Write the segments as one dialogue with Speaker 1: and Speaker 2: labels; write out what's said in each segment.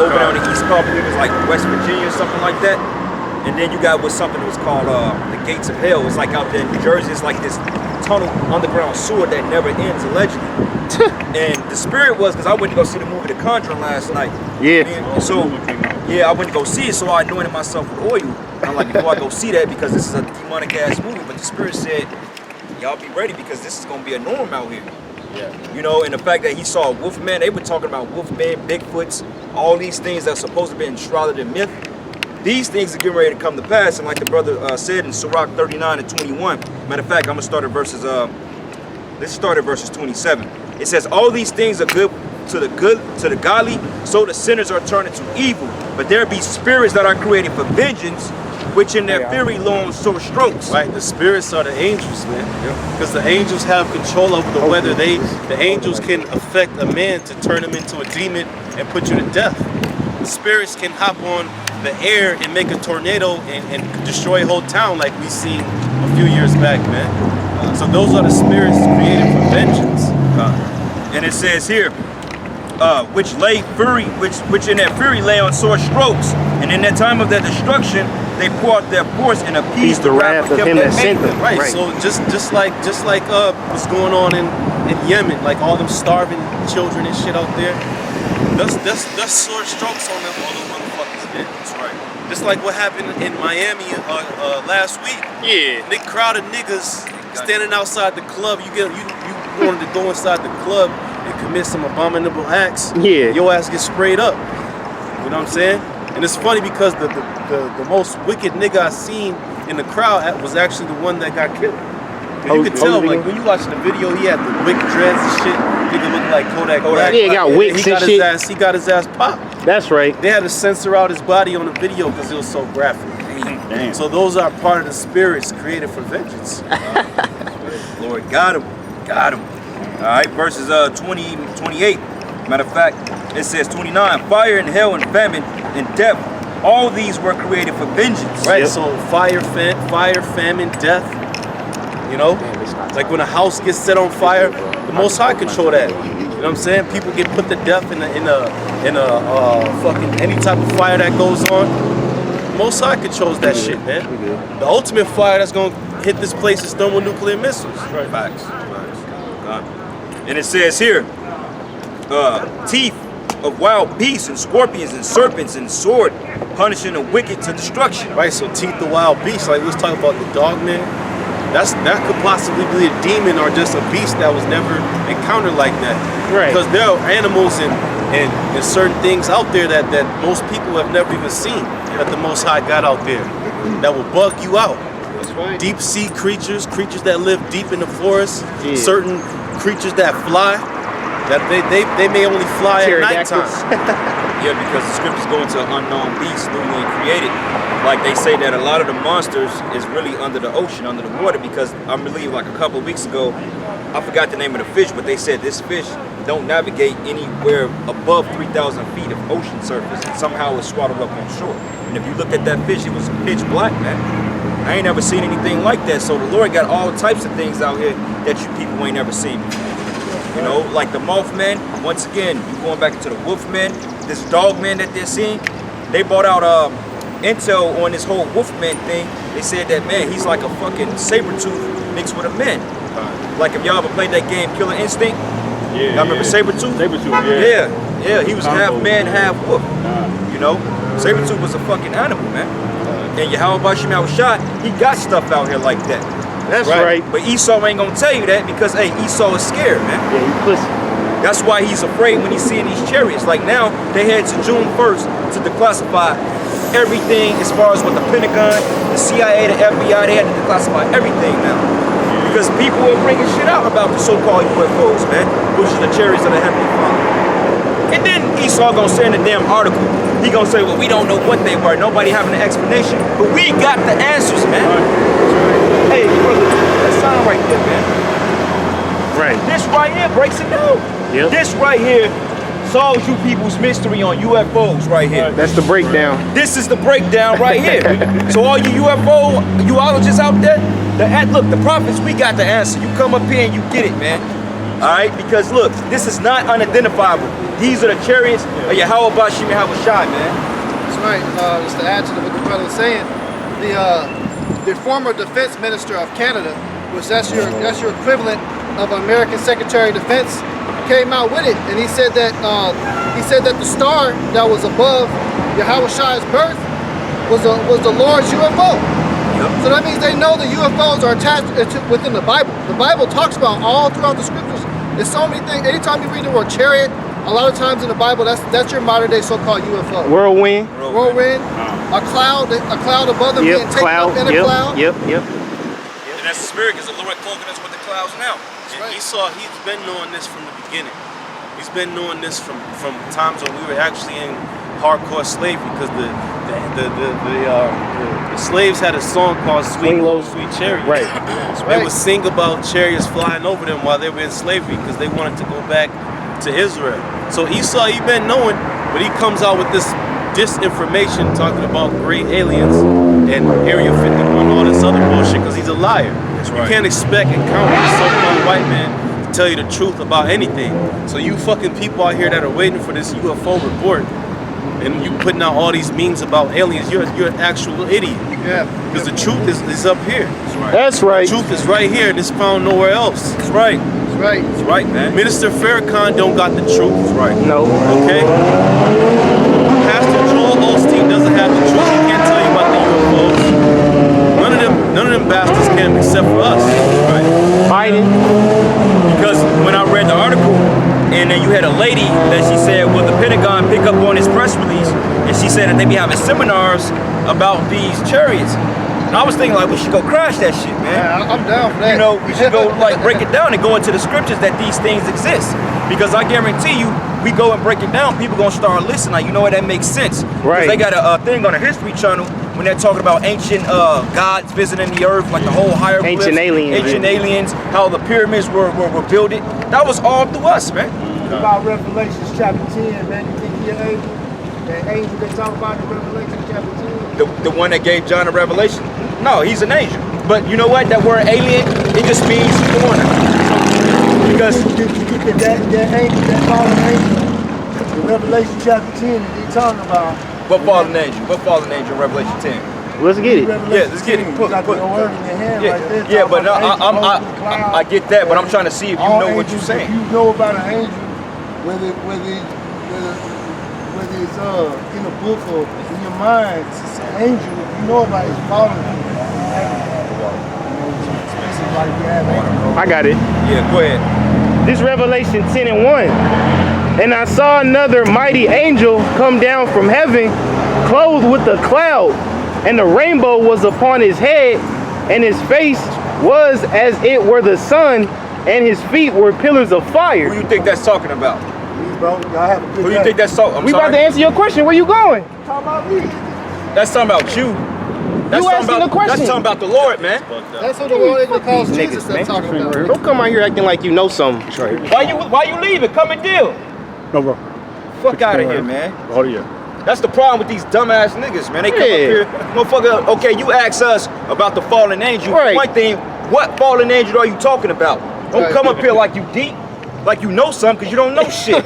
Speaker 1: over there on the East Coast, I believe it's like West Virginia or something like that. And then you got something that was called the Gates of Hell. It's like out there in New Jersey. It's like this tunnel, underground sewer that never ends, allegedly. And the spirit was, because I went to go see the movie The Conjuring last night.
Speaker 2: Yeah.
Speaker 1: And so, yeah, I went to go see it, so I anointed myself with oil. I'm like, before I go see that, because this is a demonic ass movie, but the spirit said, y'all be ready because this is gonna be a norm out here. Yeah. You know, and the fact that he saw Wolfman, they were talking about Wolfman, Bigfoots, all these things that are supposed to be enshrouded in myth. These things are getting ready to come to pass, and like the brother said in Sirach 39 and 21. Matter of fact, I'm gonna start at verses. Let's start at verses 27. It says, "All these things are good to the godly, so the sinners are turned into evil. But there be spirits that are created for vengeance, which in their fury loan sore strokes."
Speaker 3: Right, the spirits are the angels, man. Because the angels have control over the weather. The angels can affect a man to turn him into a demon and put you to death. The spirits can hop on the air and make a tornado and destroy a whole town like we seen a few years back, man. So those are the spirits created for vengeance.
Speaker 1: And it says here, which in their fury lay on sore strokes, and in that time of their destruction they pour out their force and appease the wrath of him that sent them.
Speaker 3: Right. So just like what's going on in Yemen, like all them starving children and shit out there. That's sore strokes on them all those motherfuckers, man. That's right. Just like what happened in Miami last week.
Speaker 2: Yeah.
Speaker 3: Big crowd of niggas standing outside the club. You wanted to go inside the club and commit some abominable acts.
Speaker 2: Yeah.
Speaker 3: Your ass gets sprayed up. You know what I'm saying? And it's funny because the most wicked nigga I seen in the crowd was actually the one that got killed. You could tell, like when you watch the video, he had the wick dreads and shit. Nigga looked like Kodak.
Speaker 2: Yeah, he got wicks and shit.
Speaker 3: He got his ass popped.
Speaker 2: That's right.
Speaker 3: They had to censor out his body on the video because it was so graphic.
Speaker 1: Damn.
Speaker 3: So those are part of the spirits created for vengeance.
Speaker 1: Lord, got him. All right, verses 20, 28. Matter of fact, it says 29. Fire and hell and famine and death, all these were created for vengeance.
Speaker 3: Right. So fire, famine, death. You know, like when a house gets set on fire, the Most High control that. You know what I'm saying? People get put to death in a fucking any type of fire that goes on. The Most High controls that shit, man. The ultimate fire that's gonna hit this place is thermonuclear missiles.
Speaker 1: Right. Facts. And it says here, teeth of wild beasts and scorpions and serpents and sword, punishing the wicked to destruction.
Speaker 3: Right. So teeth of wild beasts, like we was talking about the dog man. That could possibly be a demon or just a beast that was never encountered like that.
Speaker 2: Right.
Speaker 3: Because there are animals and certain things out there that most people have never even seen, that the Most High got out there, that will bug you out.
Speaker 2: That's right.
Speaker 3: Deep sea creatures that live deep in the forest, certain creatures that fly, that they may only fly at nighttime.
Speaker 1: Yeah, because the scriptures go into unknown beasts, newly created. Like they say that a lot of the monsters is really under the ocean, under the water, because I believe like a couple of weeks ago, I forgot the name of the fish, but they said this fish don't navigate anywhere above 3,000 feet of ocean surface, and somehow it's swallowed up on shore. And if you looked at that fish, it was pitch black, man. I ain't never seen anything like that. So the Lord got all types of things out here that you people ain't never seen before. You know, like the Mothman, once again, you going back to the Wolfman, this Dogman that they're seeing, they brought out intel on this whole Wolfman thing. They said that, man, he's like a fucking saber-tooth mixed with a man. Like if y'all ever played that game Killer Instinct,
Speaker 4: yeah,
Speaker 1: y'all remember Saber-tooth?
Speaker 4: Saber-tooth, yeah.
Speaker 1: Yeah, he was half man, half wolf. You know, Saber-tooth was a fucking animal, man. And YAHAWASHI, he got stuff out here like that.
Speaker 2: That's right.
Speaker 1: But Esau ain't gonna tell you that because, hey, Esau is scared, man.
Speaker 2: Yeah, he pussy.
Speaker 1: That's why he's afraid when he's seeing these chariots. Like now, they head to June 1st to declassify everything as far as what the Pentagon, the CIA, the FBI, they had to declassify everything now. Because people are bringing shit out about the so-called UFOs, man, which is the chariots of the Heavenly Father. And then Esau gonna say in the damn article, he gonna say, well, we don't know what they were, nobody having an explanation. But we got the answers, man. Hey, brother, that sound right there, man.
Speaker 2: Right.
Speaker 1: This right here breaks it down.
Speaker 2: Yep.
Speaker 1: This right here solves you people's mystery on UFOs right here.
Speaker 2: That's the breakdown.
Speaker 1: This is the breakdown right here. So all you UFOologists out there, look, the prophets, we got the answer. You come up here and you get it, man. All right, because look, this is not unidentifiable. These are the chariots of YAHAWAH, bahasham, YAHAWASHI, man.
Speaker 4: That's right. Just to add to what the brother was saying, the former defense minister of Canada, which that's your equivalent of American Secretary of Defense, came out with it, and he said that the star that was above YAHAWASHI's birth was the Lord's UFO. Yep. So that means they know the UFOs are attached within the Bible. The Bible talks about all throughout the scriptures. There's so many things. Anytime you read the word chariot, a lot of times in the Bible, that's your modern day so-called UFO.
Speaker 2: Whirlwind.
Speaker 4: A cloud above them being taken up in a cloud.
Speaker 2: Yep.
Speaker 1: And that's the spirit, because the Lord cloaking us with the clouds now.
Speaker 3: And Esau, he's been knowing this from the beginning. He's been knowing this from times when we were actually in hardcore slavery, because the slaves had a song called Sweet Low Sweet Chariot.
Speaker 2: Right.
Speaker 3: They would sing about chariots flying over them while they were in slavery, because they wanted to go back to Israel. So Esau, he been knowing, but he comes out with this disinformation talking about great aliens and Area 51, all this other bullshit, because he's a liar. That's right. You can't expect and count on a so-called white man to tell you the truth about anything. So you fucking people out here that are waiting for this UFO report, and you putting out all these memes about aliens, you're an actual idiot.
Speaker 4: Yeah.
Speaker 3: Because the truth is up here.
Speaker 2: That's right.
Speaker 3: The truth is right here, and it's found nowhere else.
Speaker 1: That's right.
Speaker 4: That's right.
Speaker 1: That's right, man.
Speaker 3: Minister Farrakhan don't got the truth. That's right.
Speaker 2: No.
Speaker 3: Okay? Pastor Joel Osteen doesn't have the truth. He can't tell you about the UFOs. None of them bastards can, except for us. Right.
Speaker 2: Biden.
Speaker 1: Because when I read the article, and then you had a lady that she said, will the Pentagon pick up on this press release? And she said that they be having seminars about these chariots. And I was thinking, like, we should go crash that shit, man.
Speaker 4: Yeah, I'm down for that.
Speaker 1: You know, we should go, like, break it down and go into the scriptures that these things exist. Because I guarantee you, we go and break it down, people gonna start listening. Like, you know what, that makes sense.
Speaker 2: Right.
Speaker 1: They got a thing on the History Channel when they're talking about ancient gods visiting the earth, like the whole hieroglyphs.
Speaker 2: Ancient aliens,
Speaker 1: how the pyramids were built. That was all through us, man.
Speaker 5: About Revelation chapter 10, man. You think he an angel? That angel they talk about in Revelation chapter 10?
Speaker 1: The one that gave John a revelation? No, he's an angel. But you know what? That word alien, it just means foreigner. Because
Speaker 5: you think that angel, that fallen angel, in Revelation chapter 10, that they talking about.
Speaker 1: what fallen angel? What fallen angel in Revelation 10?
Speaker 2: Let's get it.
Speaker 1: Yeah, let's get it.
Speaker 5: You got the word in your hand
Speaker 1: Yeah,
Speaker 5: right there.
Speaker 1: yeah, but
Speaker 5: talking about the angel
Speaker 1: I get that, but I'm trying to see if you
Speaker 5: all
Speaker 1: know what you're
Speaker 5: angels,
Speaker 1: saying.
Speaker 5: If you know about an angel, whether it's in a book or in your mind, it's an angel. If you know about it, it's fallen.
Speaker 2: I got it.
Speaker 1: Yeah, go ahead.
Speaker 2: This Revelation 10:1. And I saw another mighty angel come down from heaven, clothed with a cloud, and the rainbow was upon his head, and his face was as it were the sun, and his feet were pillars of fire.
Speaker 1: Who you think that's talking about?
Speaker 5: Bro, y'all have a good
Speaker 1: Who you
Speaker 5: day.
Speaker 1: think that's talking?
Speaker 2: We about to answer your question. Where you going?
Speaker 5: Talk about me.
Speaker 1: That's talking about you. That's
Speaker 2: You
Speaker 1: talking
Speaker 2: asking
Speaker 1: about,
Speaker 2: the question.
Speaker 1: That's talking about the Lord, man.
Speaker 4: That's what the Lord that calls Jesus
Speaker 2: man.
Speaker 4: that's talking about.
Speaker 2: Don't come out here acting like you know something.
Speaker 1: Why you leaving? Come and deal.
Speaker 5: No, bro.
Speaker 1: Fuck out of here, man.
Speaker 5: Oh, yeah.
Speaker 1: That's the problem with these dumbass niggas, man. They come up here, motherfucker. Okay, you ask us about the fallen angel.
Speaker 2: Right.
Speaker 1: One thing, what fallen angel are you talking about? Don't
Speaker 4: Right.
Speaker 1: come up here like you deep, like you know something, because you don't know shit.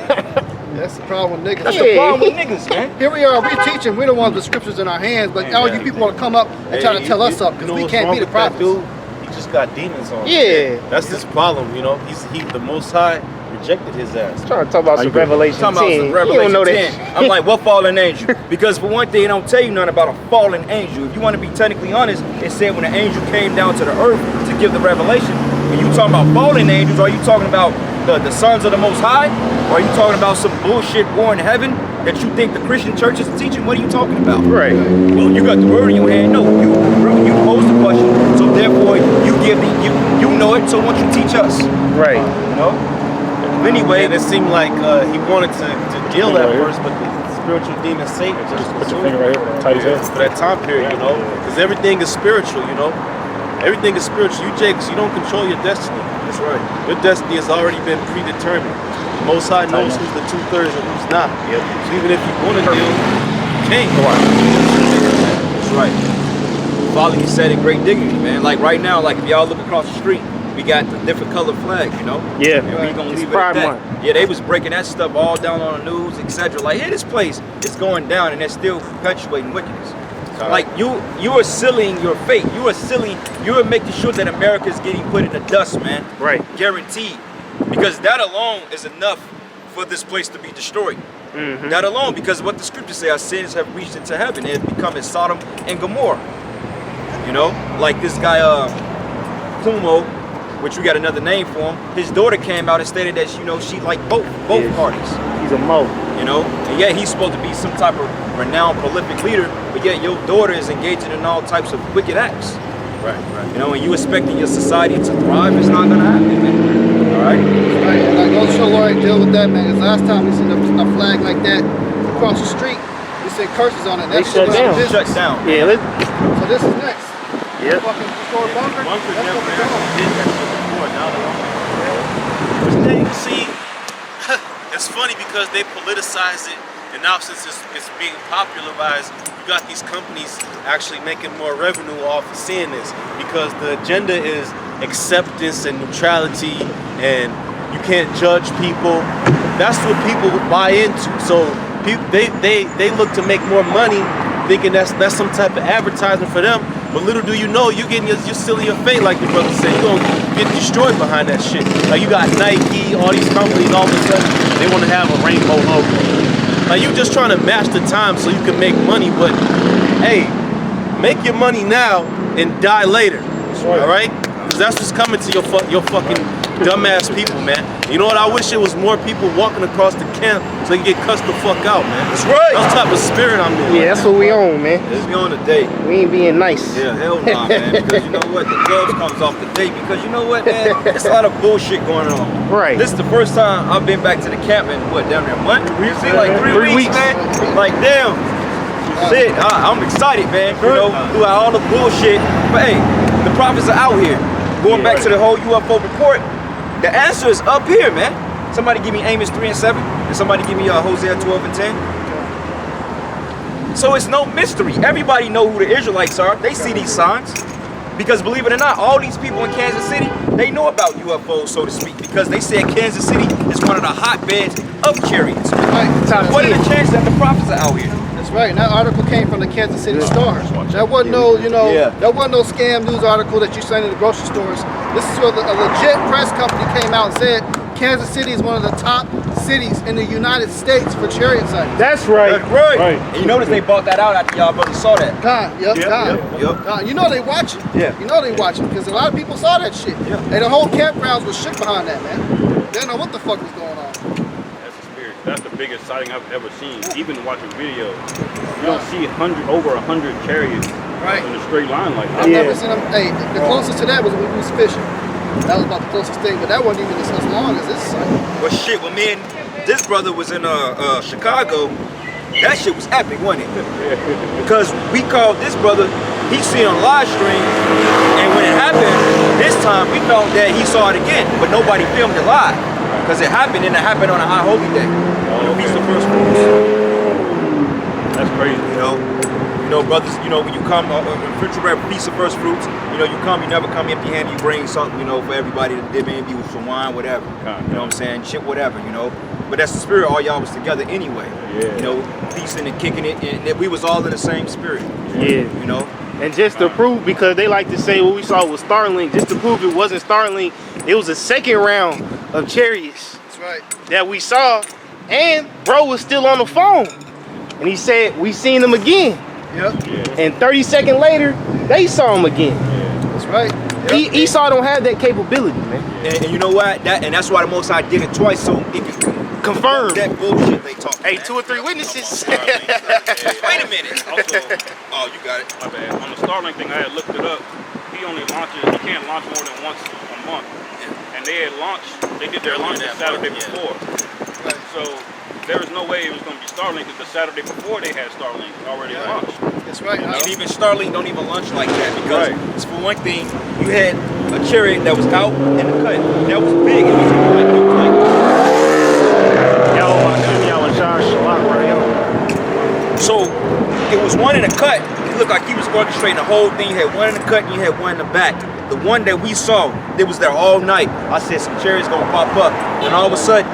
Speaker 4: That's the problem with niggas.
Speaker 1: That's the problem with niggas, man.
Speaker 4: Here we are, we're teaching, we're the ones with scriptures in our hands, but all you people want to come up and try to tell us something, because we can't be the prophets.
Speaker 3: Dude, he just got demons on him.
Speaker 2: Yeah.
Speaker 3: That's his problem, you know. He the Most High rejected his ass.
Speaker 2: Trying to talk about some Revelation 10.
Speaker 1: Talking about some
Speaker 2: You
Speaker 1: Revelation
Speaker 2: don't know
Speaker 1: 10.
Speaker 2: that.
Speaker 1: I'm like, what fallen angel? Because for one thing, it don't tell you nothing about a fallen angel. If you want to be technically honest, it said when an angel came down to the earth to give the revelation. When you talking about fallen angels, are you talking about the sons of the Most High? Or are you talking about some bullshit war in heaven that you think the Christian church is teaching? What are you talking about?
Speaker 2: Right.
Speaker 1: Well, you got the word in your hand. No, you pose the question, so therefore you know it. So why don't you teach us?
Speaker 2: Right.
Speaker 1: You know. Anyway,
Speaker 3: And it seemed like he wanted to deal that first, but the spiritual demon Satan just put your finger right here, tight his head. For that time period, you know, because everything is spiritual, you know. Everything is spiritual. You, Jakes, you don't control your destiny. That's right. Your destiny has already been predetermined. The Most High knows who's the 2/3 and who's not. Yep. So even if you want to deal, you can't.
Speaker 1: That's right. Father, you said in great dignity, man. Like right now, like if y'all look across the street, we got the different color flag, you know.
Speaker 2: Yeah,
Speaker 1: And we gonna
Speaker 2: it's
Speaker 1: leave it
Speaker 2: Pride
Speaker 1: at that.
Speaker 2: Month.
Speaker 1: Yeah, they was breaking that stuff all down on the news, etc. Like, hey, this place is going down, and they're still perpetuating wickedness. Like you are sealing your fate. You are making sure that America is getting put in the dust, man.
Speaker 2: Right.
Speaker 1: Guaranteed. Because that alone is enough for this place to be destroyed.
Speaker 2: Mm-hmm.
Speaker 1: That alone, because what the scriptures say, our sins have reached into heaven and become as Sodom and Gomorrah. You know, like this guy Kumo, which we got another name for him. His daughter came out and stated that she liked both parties.
Speaker 2: He's a mo.
Speaker 1: You know, and yeah, he's supposed to be some type of renowned, prolific leader, but yet your daughter is engaging in all types of wicked acts.
Speaker 3: Right.
Speaker 1: You know, and you expecting your society to thrive, it's not gonna happen, man. All right.
Speaker 4: Right, and I go show Lord deal with that, man. Because last time we seen a flag like that across the street, we said curses on it.
Speaker 2: They shut down.
Speaker 1: Shut down.
Speaker 2: Yeah,
Speaker 4: So this is next.
Speaker 2: Yep.
Speaker 4: Fucking restore bunker.
Speaker 3: Bunker
Speaker 4: That's
Speaker 3: never
Speaker 4: what we're
Speaker 3: actually
Speaker 4: doing.
Speaker 3: did that shit before. Now they are. See, it's funny because they politicize it, and now since it's being popularized, you got these companies actually making more revenue off of seeing this because the agenda is acceptance and neutrality, and you can't judge people. That's what people buy into. So people, they look to make more money, thinking that's some type of advertisement for them. But little do you know, you're sealing your fate, like the brother said. You're gonna get destroyed behind that shit. Like you got Nike, all these companies, all of a sudden they want to have a rainbow logo. Like you just trying to match the time so you can make money, but hey, make your money now and die later. All right? Because that's what's coming to your fucking dumbass people, man. You know what? I wish it was more people walking across the camp so they can get cussed the fuck out, man.
Speaker 1: That's right.
Speaker 3: That's the type of spirit I'm in.
Speaker 2: Yeah, that's what we on, man.
Speaker 1: Let's be on the date.
Speaker 2: We ain't being nice.
Speaker 1: Yeah, hell nah, man. Because you know what? The gloves comes off the date. Because you know what, man? It's a lot of bullshit going on.
Speaker 2: Right.
Speaker 1: This is the first time I've been back to the camp in, what, down there a month? You see, like 3
Speaker 2: 3
Speaker 1: weeks,
Speaker 2: weeks.
Speaker 1: man. Like, damn. Shit, I'm excited, man. You know, throughout all the bullshit. But hey, the prophets are out here. Going back to the whole UFO report, the answer is up here, man. Somebody give me Amos 3 and 7, and somebody give me Hosea 12 and 10. So it's no mystery. Everybody know who the Israelites are. They see these signs. Because believe it or not, all these people in Kansas City, they know about UFOs, so to speak, because they said Kansas City is one of the hotbeds of chariots.
Speaker 4: Right.
Speaker 1: What are the chances that the prophets are out here?
Speaker 4: That's right. And that article came from the Kansas City Star. That wasn't no, that wasn't no scam news article that you send in the grocery stores. This is where a legit press company came out and said Kansas City is one of the top cities in the United States for chariot sightings.
Speaker 2: That's right.
Speaker 1: That's right. And you notice they bought that out after y'all brothers saw that.
Speaker 4: Yep. You know they watching.
Speaker 1: Yeah.
Speaker 4: You know they watching because a lot of people saw that shit.
Speaker 1: Yeah.
Speaker 4: And the whole campgrounds was shit behind that, man. They didn't know what the fuck was going on.
Speaker 6: That's the spirit. That's the biggest sighting I've ever seen. Even watching videos, you don't see over 100 chariots in a straight line like that.
Speaker 4: I've never seen them. Hey, the closest to that was when we was fishing. That was about the closest thing, but that wasn't even as long as this sighting.
Speaker 1: Well, shit, when me and this brother was in Chicago, that shit was epic, wasn't it? Because we called this brother, he seen on live stream, and when it happened, this time we thought that he saw it again, but nobody filmed it live. Because it happened, and it happened on a high holy day. Feast of First Fruits.
Speaker 6: That's crazy.
Speaker 1: You know, brothers, when you come, Feast of First Fruits, you come, you never come empty-handed, you bring something, for everybody to dip in, be with some wine, whatever. You know what I'm saying? Shit, whatever, But that's the spirit, all y'all was together anyway.
Speaker 2: Yeah.
Speaker 1: Feasting and kicking it, and we was all in the same spirit.
Speaker 2: Yeah. And just to prove, because they like to say what we saw was Starlink, just to prove it wasn't Starlink, it was a second round of chariots.
Speaker 4: That's right.
Speaker 2: That we saw, and bro was still on the phone. And he said, we seen him again.
Speaker 4: Yep.
Speaker 2: Yeah. And 30 seconds later, they saw him again.
Speaker 4: That's right. Yep.
Speaker 2: Esau don't have that capability, man.
Speaker 1: And you know what? And that's why the Most High did it twice, so it can
Speaker 2: confirm
Speaker 1: that bullshit they talk.
Speaker 2: Hey, 2 or 3 witnesses.
Speaker 1: Wait a minute.
Speaker 6: Also,
Speaker 1: you got it.
Speaker 6: My bad. On the Starlink thing, I had looked it up. He can't launch more than once a month. And they did their launch the Saturday before.
Speaker 4: Right.
Speaker 6: So there was no way it was going to be Starlink because the Saturday before they had Starlink already launched.
Speaker 4: That's right.
Speaker 1: And even Starlink don't even launch like that because for one thing, you had a chariot that was out in the cut. That was big. It was like so it was one in the cut. It looked like he was orchestrating the whole thing. You had one in the cut and you had one in the back. the one that we saw, it was there all night. I said some chariots gonna pop up, and all of a sudden,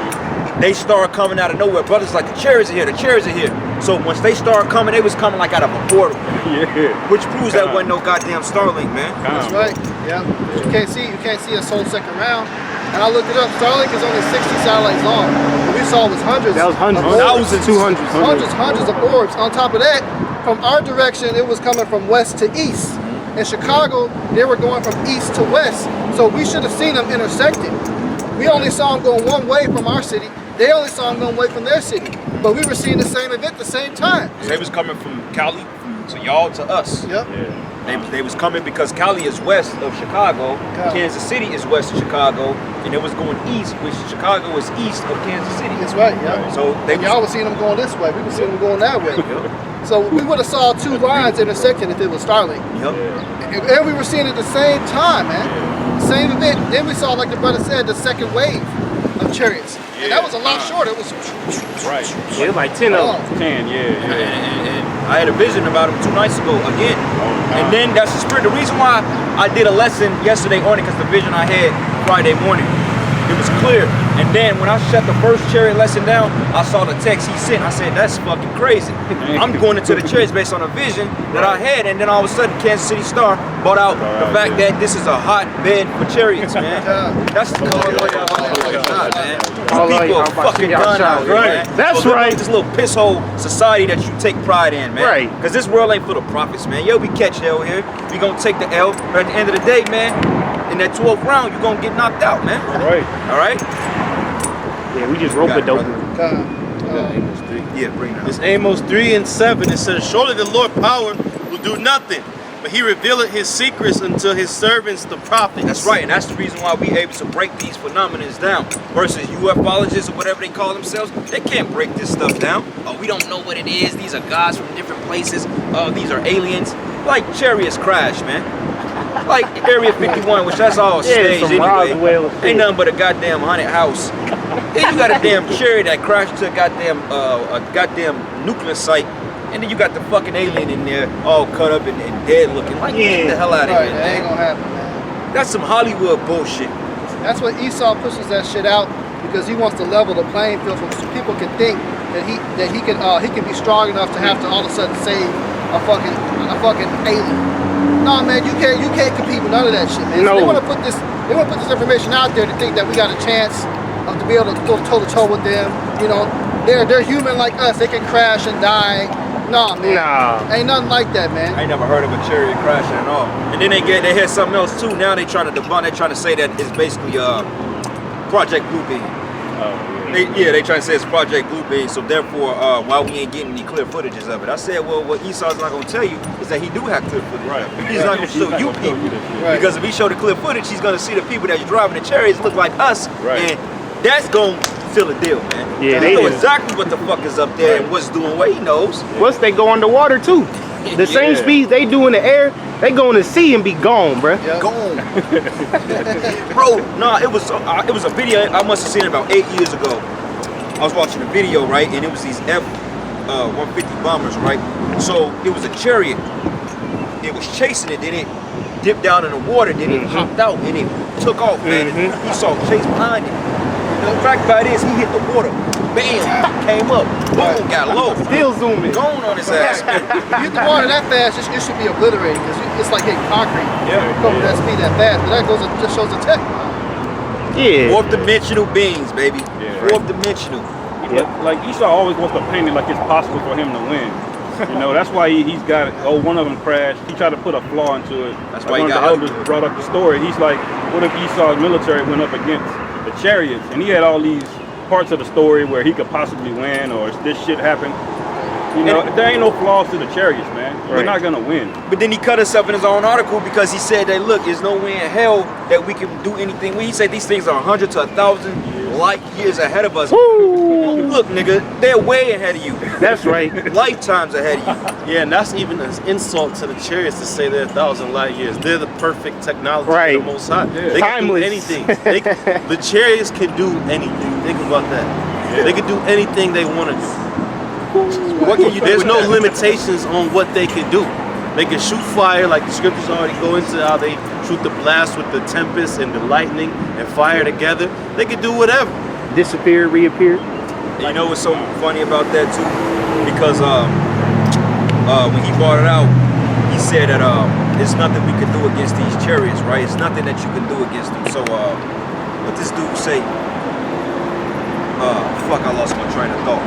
Speaker 1: they start coming out of nowhere. Brothers like, the chariots are here, the chariots are here. So once they start coming, they was coming like out of a portal.
Speaker 6: Yeah.
Speaker 1: Which proves that wasn't no goddamn Starlink, man.
Speaker 4: That's right. Yeah. You can't see a whole second round. And I looked it up. Starlink is only 60 satellites long. What we saw was hundreds.
Speaker 2: That was hundreds.
Speaker 4: of orbs.
Speaker 2: Thousands. 200.
Speaker 4: Hundreds of orbs. On top of that, from our direction, it was coming from west to east. In Chicago, they were going from east to west. So we should have seen them intersected. We only saw them going one way from our city. They only saw them going one way from their city. But we were seeing the same event at the same time.
Speaker 1: They was coming from Cali to y'all to us.
Speaker 4: Yep.
Speaker 1: They was coming because Cali is west of Chicago, Kansas City is west of Chicago, and it was going east, which Chicago is east of Kansas City.
Speaker 4: That's right, yeah.
Speaker 1: So
Speaker 4: y'all was seeing them going this way, we were seeing them going that way. So we would have saw two lines intersecting if it was Starlink.
Speaker 1: Yep.
Speaker 4: And we were seeing it at the same time, man. Same event. Then we saw, like the brother said, the second wave of chariots. And that was a lot shorter. It was
Speaker 6: right.
Speaker 2: Yeah, it was like 10 of them.
Speaker 6: 10, yeah.
Speaker 1: And I had a vision about him 2 nights ago again. And then that's the spirit. The reason why I did a lesson yesterday on it, because the vision I had Friday morning, it was clear. And then when I shut the first chariot lesson down, I saw the text he sent. I said, that's fucking crazy. I'm going into the chariots based on a vision that I had. And then all of a sudden, Kansas City Star brought out the fact that this is a hotbed for chariots, man. That's the man. You people are fucking done out here, man.
Speaker 2: That's
Speaker 1: so
Speaker 2: right.
Speaker 1: This little piss hole society that you take pride in, man.
Speaker 2: Right.
Speaker 1: Because this world ain't full of prophets, man. Yo, we catch L here. We gonna take the L. But at the end of the day, man, in that 12th round, you're gonna get knocked out, man.
Speaker 6: Right.
Speaker 1: All right?
Speaker 2: Yeah, we just rope it, dope.
Speaker 1: Yeah, bring it up.
Speaker 3: It's Amos 3:7. It says, surely the Lord power will do nothing, but he revealeth his secrets unto his servants, the prophets.
Speaker 1: That's right, and that's the reason why we able to break these phenomena down. Versus ufologists or whatever they call themselves, they can't break this stuff down. Oh, we don't know what it is. These are gods from different places. Oh, these are aliens. Like chariots crash, man. Like Area 51, which that's all staged anyway. Ain't nothing but a goddamn haunted house. Then you got a damn chariot that crashed to a goddamn nuclear site. And then you got the fucking alien in there, all cut up and dead looking. Like, get the hell out of here,
Speaker 4: That ain't
Speaker 1: man.
Speaker 4: gonna happen, man.
Speaker 1: That's some Hollywood bullshit.
Speaker 4: That's what Esau pushes that shit out, because he wants to level the playing field so people can think that he can be strong enough to have to all of a sudden save a fucking alien. No, man, you can't compete with none of that shit, man.
Speaker 2: No.
Speaker 4: So they want to put this information out there to think that we got a chance to be able to go toe to toe with them. You know, they're human like us. They can crash and die. Nah, man.
Speaker 2: Nah.
Speaker 4: Ain't nothing like that, man.
Speaker 1: I ain't never heard of a chariot crashing at all. And then they had something else too. Now they trying to debunk. They trying to say that it's basically Project Bluebeam. They trying to say it's Project Bluebeam. So therefore, why we ain't getting any clear footages of it? I said, well, what Esau's not gonna tell you is that he do have clear footage.
Speaker 6: Right.
Speaker 1: He's not gonna show you people.
Speaker 4: Right.
Speaker 1: Because if he show the clear footage, he's gonna see the people that's driving the chariots look like us,
Speaker 6: Right.
Speaker 1: and that's gonna seal a deal, man.
Speaker 2: Yeah,
Speaker 1: he
Speaker 2: they
Speaker 1: know
Speaker 2: do.
Speaker 1: exactly what the fuck is up there and what's doing what he knows.
Speaker 2: Plus, they go underwater too. The same
Speaker 6: Yeah.
Speaker 2: speeds they do in the air, they go in the sea and be gone, bruh.
Speaker 4: Yep.
Speaker 1: Gone. Bro, nah, it was a video. I must have seen it about 8 years ago. I was watching a video, right, and it was these F-150 bombers, right? So it was a chariot. It was chasing it, then it dipped down in the water, then it hopped out, and it took off, man. He saw chase behind it. The fact about it is, he hit the water, bam, came up, boom, got low.
Speaker 2: Still zooming.
Speaker 1: Gone on his ass, man.
Speaker 4: You hit the water that fast, it should be obliterated, because it's like hitting concrete. Going that speed that fast, but that just shows the tech.
Speaker 2: Yeah.
Speaker 1: Fourth dimensional beings, baby.
Speaker 6: Yeah.
Speaker 1: Fourth dimensional.
Speaker 6: Like Esau always wants to paint it like it's possible for him to win. You know, that's why he's got, one of them crashed. He tried to put a flaw into it.
Speaker 1: That's
Speaker 6: Like
Speaker 1: why he
Speaker 6: one of
Speaker 1: got
Speaker 6: the elders brought up the story. He's like, what if Esau's military went up against the chariots? And he had all these parts of the story where he could possibly win, or if this shit happened. You know, there ain't no flaws to the chariots, man. They're not gonna win.
Speaker 1: But then he cut himself in his own article because he said that, look, there's no way in hell that we can do anything. He said these things are 100 to 1,000 light years ahead of us. Look, nigga, they're way ahead of you.
Speaker 2: That's right.
Speaker 1: Lifetimes ahead of you.
Speaker 3: Yeah, and that's even an insult to the chariots to say they're 1,000 light years. They're the perfect technology
Speaker 2: Right.
Speaker 3: of the Most High.
Speaker 6: Yeah.
Speaker 3: They can
Speaker 2: Timeless.
Speaker 3: do anything. The chariots can do anything. Think about that.
Speaker 6: Yeah.
Speaker 3: They can do anything they want to do.
Speaker 1: What can you do?
Speaker 3: There's
Speaker 1: with
Speaker 3: no
Speaker 1: that?
Speaker 3: limitations on what they can do. They can shoot fire, like the scriptures already go into how they shoot the blast with the tempest and the lightning and fire together. They can do whatever.
Speaker 2: Disappear, reappear.
Speaker 1: And you know what's so funny about that too? Because when he brought it out, he said that there's nothing we can do against these chariots, right? It's nothing that you can do against them. So what this dude say? Fuck, I lost my train of thought.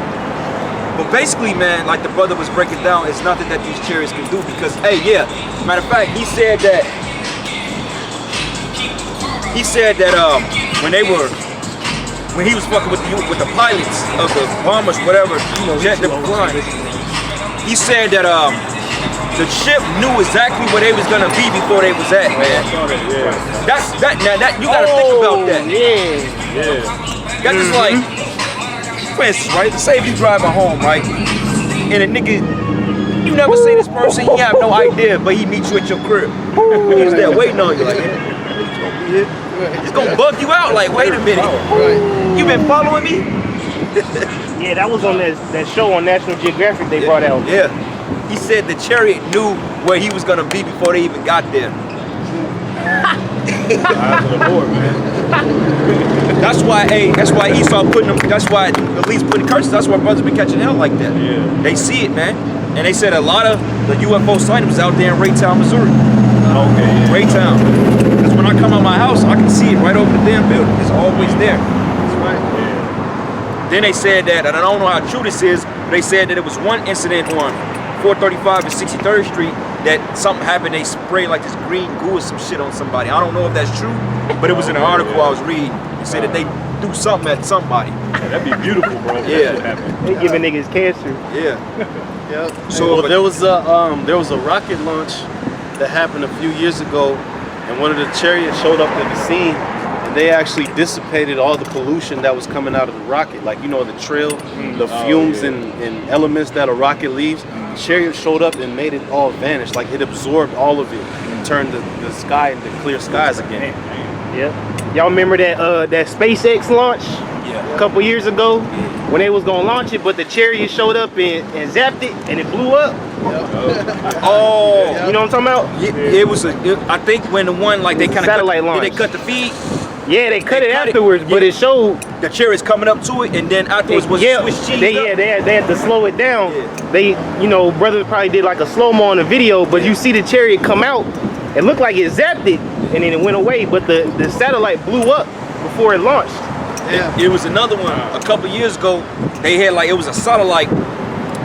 Speaker 1: But basically, man, like the brother was breaking down, it's nothing that these chariots can do because, hey, yeah, matter of fact, he said that when he was fucking with the pilots of the bombers, whatever, jet that were flying, he said that the ship knew exactly where they was gonna be before they was at, man. That you gotta think about that.
Speaker 2: Yeah.
Speaker 1: Got this like, for instance, right? Say if you driving home, right, and a nigga, you never see this person, you have no idea, but he meets you at your crib. He's there waiting on you, like, it's gonna bug you out. Like, wait a minute, you been following me?
Speaker 2: Yeah, that was on that show on National Geographic they brought out.
Speaker 1: Yeah, he said the chariot knew where he was gonna be before they even got there.
Speaker 6: Eyes of the Lord, man.
Speaker 1: That's why Esau putting them. That's why the least putting curses. That's why brothers be catching hell like that.
Speaker 6: Yeah.
Speaker 1: They see it, man. And they said a lot of the UFO sightings out there in Raytown, Missouri.
Speaker 6: Okay. Yeah.
Speaker 1: Raytown. Because when I come out my house, I can see it right over the damn building. It's always there.
Speaker 4: That's right.
Speaker 6: Yeah.
Speaker 1: Then they said that, and I don't know how true this is, but they said that it was one incident on 435 and 63rd Street that something happened. They sprayed like this green goo or some shit on somebody. I don't know if that's true, but it was in an article I was reading. It said that they do something at somebody.
Speaker 6: Yeah, that'd be beautiful, bro. if
Speaker 1: Yeah.
Speaker 6: that shit happened.
Speaker 2: They giving niggas cancer.
Speaker 1: Yeah.
Speaker 4: Yep.
Speaker 1: So
Speaker 3: Well, there was a rocket launch that happened a few years ago, and one of the chariots showed up at the scene, and they actually dissipated all the pollution that was coming out of the rocket, like the trail, the fumes and elements that a rocket leaves. The chariot showed up and made it all vanish, like it absorbed all of it and turned the sky into clear skies again.
Speaker 2: Yeah. Y'all remember that SpaceX launch a couple years ago when they was gonna launch it, but the chariot showed up and zapped it and it blew up.
Speaker 1: Oh,
Speaker 2: You know what I'm talking about?
Speaker 1: it was I think when the one like they kind of
Speaker 2: Satellite launch.
Speaker 1: they cut the feed.
Speaker 2: Yeah, they cut it
Speaker 1: cut it.
Speaker 2: afterwards, but
Speaker 1: Yeah.
Speaker 2: it showed.
Speaker 1: The chariot's coming up to it, and then afterwards was Swiss cheese.
Speaker 2: they had to slow it down. They, brother probably did like a slow-mo on the video, but you see the chariot come out. It looked like it zapped it, and then it went away, but the satellite blew up before it launched.
Speaker 4: Yeah.
Speaker 1: It was another one a couple years ago. They had like it was a satellite,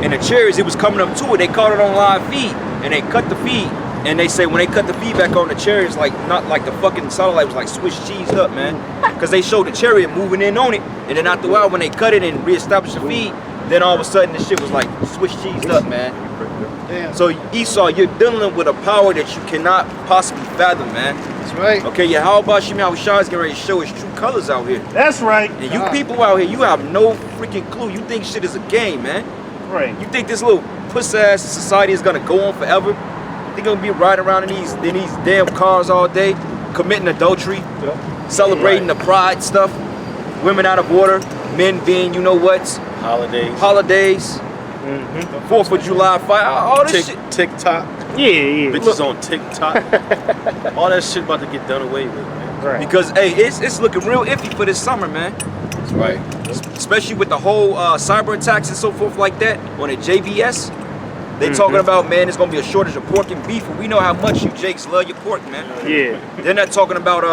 Speaker 1: and the chariots, it was coming up to it. They caught it on live feed, and they cut the feed. And they say when they cut the feed back on the chariots, like not like the fucking satellite was like Swiss cheesed up, man. Because they showed the chariot moving in on it, and then after a while when they cut it and reestablished the feed, then all of a sudden the shit was like Swiss cheesed up, man.
Speaker 4: Damn.
Speaker 1: So Esau, you're dealing with a power that you cannot possibly fathom, man.
Speaker 4: That's right.
Speaker 1: Okay, YAHAWASHI is getting ready to show his true colors out here.
Speaker 2: That's right.
Speaker 1: And you people out here, you have no freaking clue. You think shit is a game, man.
Speaker 2: Right.
Speaker 1: You think this little puss-ass society is gonna go on forever? They're gonna be riding around in these damn cars all day, committing adultery, celebrating the pride stuff, women out of order, men being you-know-whats, holidays, 4th of July fire, all this shit.
Speaker 3: TikTok.
Speaker 2: Yeah.
Speaker 3: Bitches on TikTok. All that shit about to get done away with, man.
Speaker 2: Right.
Speaker 1: Because, hey, it's looking real iffy for this summer, man.
Speaker 3: That's right.
Speaker 1: Especially with the whole cyber attacks and so forth like that on the JVS. They talking about, man, there's gonna be a shortage of pork and beef, and we know how much you Jakes love your pork, man.
Speaker 2: Yeah.
Speaker 1: They're not talking about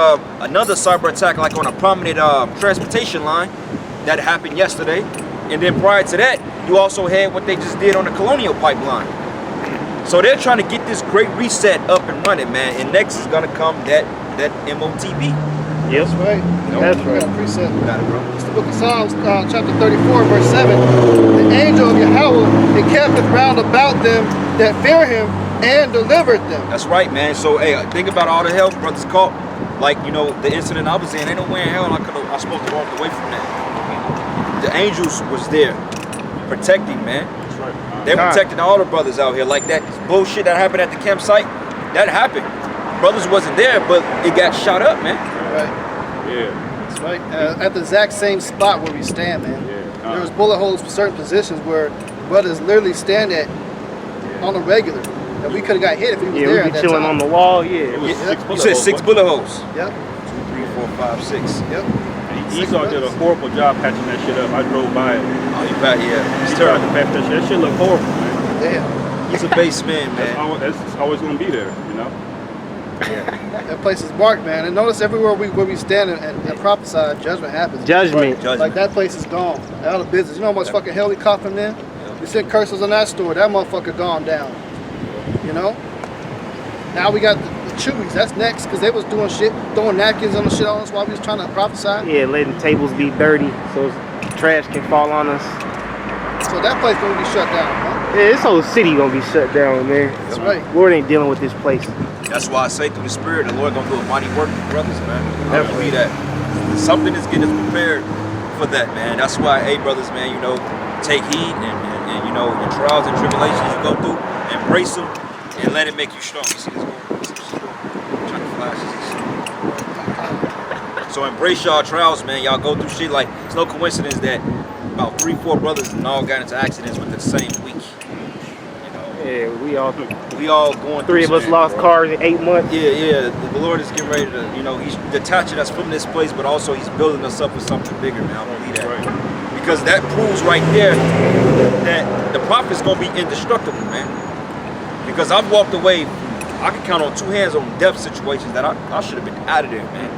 Speaker 1: another cyber attack like on a prominent transportation line that happened yesterday. And then prior to that, you also had what they just did on the Colonial Pipeline. So they're trying to get this great reset up and running, man. And next is gonna come that MOTB.
Speaker 2: Yep.
Speaker 4: That's right.
Speaker 2: That's
Speaker 4: We got a
Speaker 2: right.
Speaker 4: precept.
Speaker 1: Got it, bro.
Speaker 4: It's the book of Psalms, chapter 34, verse 7. The angel of Yahawah encampeth round about them that fear him and delivered them.
Speaker 1: That's right, man. So, hey, think about all the hell brothers caught. Like, the incident I was in, ain't no way in hell I was supposed to walk away from that. The angels was there protecting, man.
Speaker 6: That's right.
Speaker 1: They protecting all the brothers out here. Like that bullshit that happened at the campsite, that happened. Brothers wasn't there, but it got shot up, man.
Speaker 4: Right.
Speaker 6: Yeah.
Speaker 4: That's right. At the exact same spot where we stand, man.
Speaker 6: Yeah.
Speaker 4: There was bullet holes for certain positions where brothers literally stand at on a regular. And we could have got hit if we was
Speaker 2: Yeah,
Speaker 4: there
Speaker 2: we
Speaker 4: at
Speaker 2: be
Speaker 4: that
Speaker 2: chilling
Speaker 4: time.
Speaker 2: on the wall. Yeah.
Speaker 6: It was
Speaker 4: Yeah.
Speaker 6: 6
Speaker 1: You
Speaker 6: bullet
Speaker 1: said
Speaker 6: holes,
Speaker 1: 6
Speaker 6: wasn't
Speaker 1: bullet holes.
Speaker 4: Yep.
Speaker 1: 2, 3, 4, 5, 6.
Speaker 4: Yep.
Speaker 6: it? Esau did a horrible job patching that shit up. I drove by it.
Speaker 1: Oh, you back? Yeah.
Speaker 6: He
Speaker 1: It's
Speaker 6: tried
Speaker 1: terrible.
Speaker 6: to patch that shit. That shit look horrible, man.
Speaker 4: Damn.
Speaker 1: He's a base man, man.
Speaker 6: That's always gonna be there, you know.
Speaker 4: That place is marked, man. And notice everywhere where we stand and prophesy, judgment happens.
Speaker 2: Judgment.
Speaker 1: Judgment.
Speaker 4: Like that place is gone. Out of business. You know how much fucking hell we caught from them? We sent curses on that store. That motherfucker gone down. You know? Now we got the Chewies. That's next because they was doing shit, throwing napkins on the shit on us while we was trying to prophesy.
Speaker 2: Yeah, letting tables be dirty so trash can fall on us.
Speaker 4: So that place gonna be shut down, huh?
Speaker 2: Yeah, this whole city gonna be shut down, man.
Speaker 4: That's right.
Speaker 2: Lord ain't dealing with this place.
Speaker 1: That's why I say through the Spirit, the Lord gonna do a mighty work with brothers, man. I believe that. Something is getting us prepared for that, man. That's why, hey, brothers, man, you know, take heed and you know, your trials and tribulations you go through, embrace them, and let it make you strong. You see this going? I'm trying to flash this. So embrace y'all trials, man. Y'all go through shit like, it's no coincidence that about 3, 4 brothers and all got into accidents within the same week.
Speaker 2: Yeah, we all
Speaker 1: We all going through
Speaker 2: 3 of us
Speaker 1: shit,
Speaker 2: lost
Speaker 1: bro.
Speaker 2: cars in 8 months.
Speaker 1: Yeah. The Lord is getting ready to, you know, He's detaching us from this place, but also He's building us up for something bigger, man. I believe that.
Speaker 6: Right.
Speaker 1: Because that proves right there that the prophet's gonna be indestructible, man. Because I've walked away, I can count on 2 hands on death situations that I should have been out of there, man.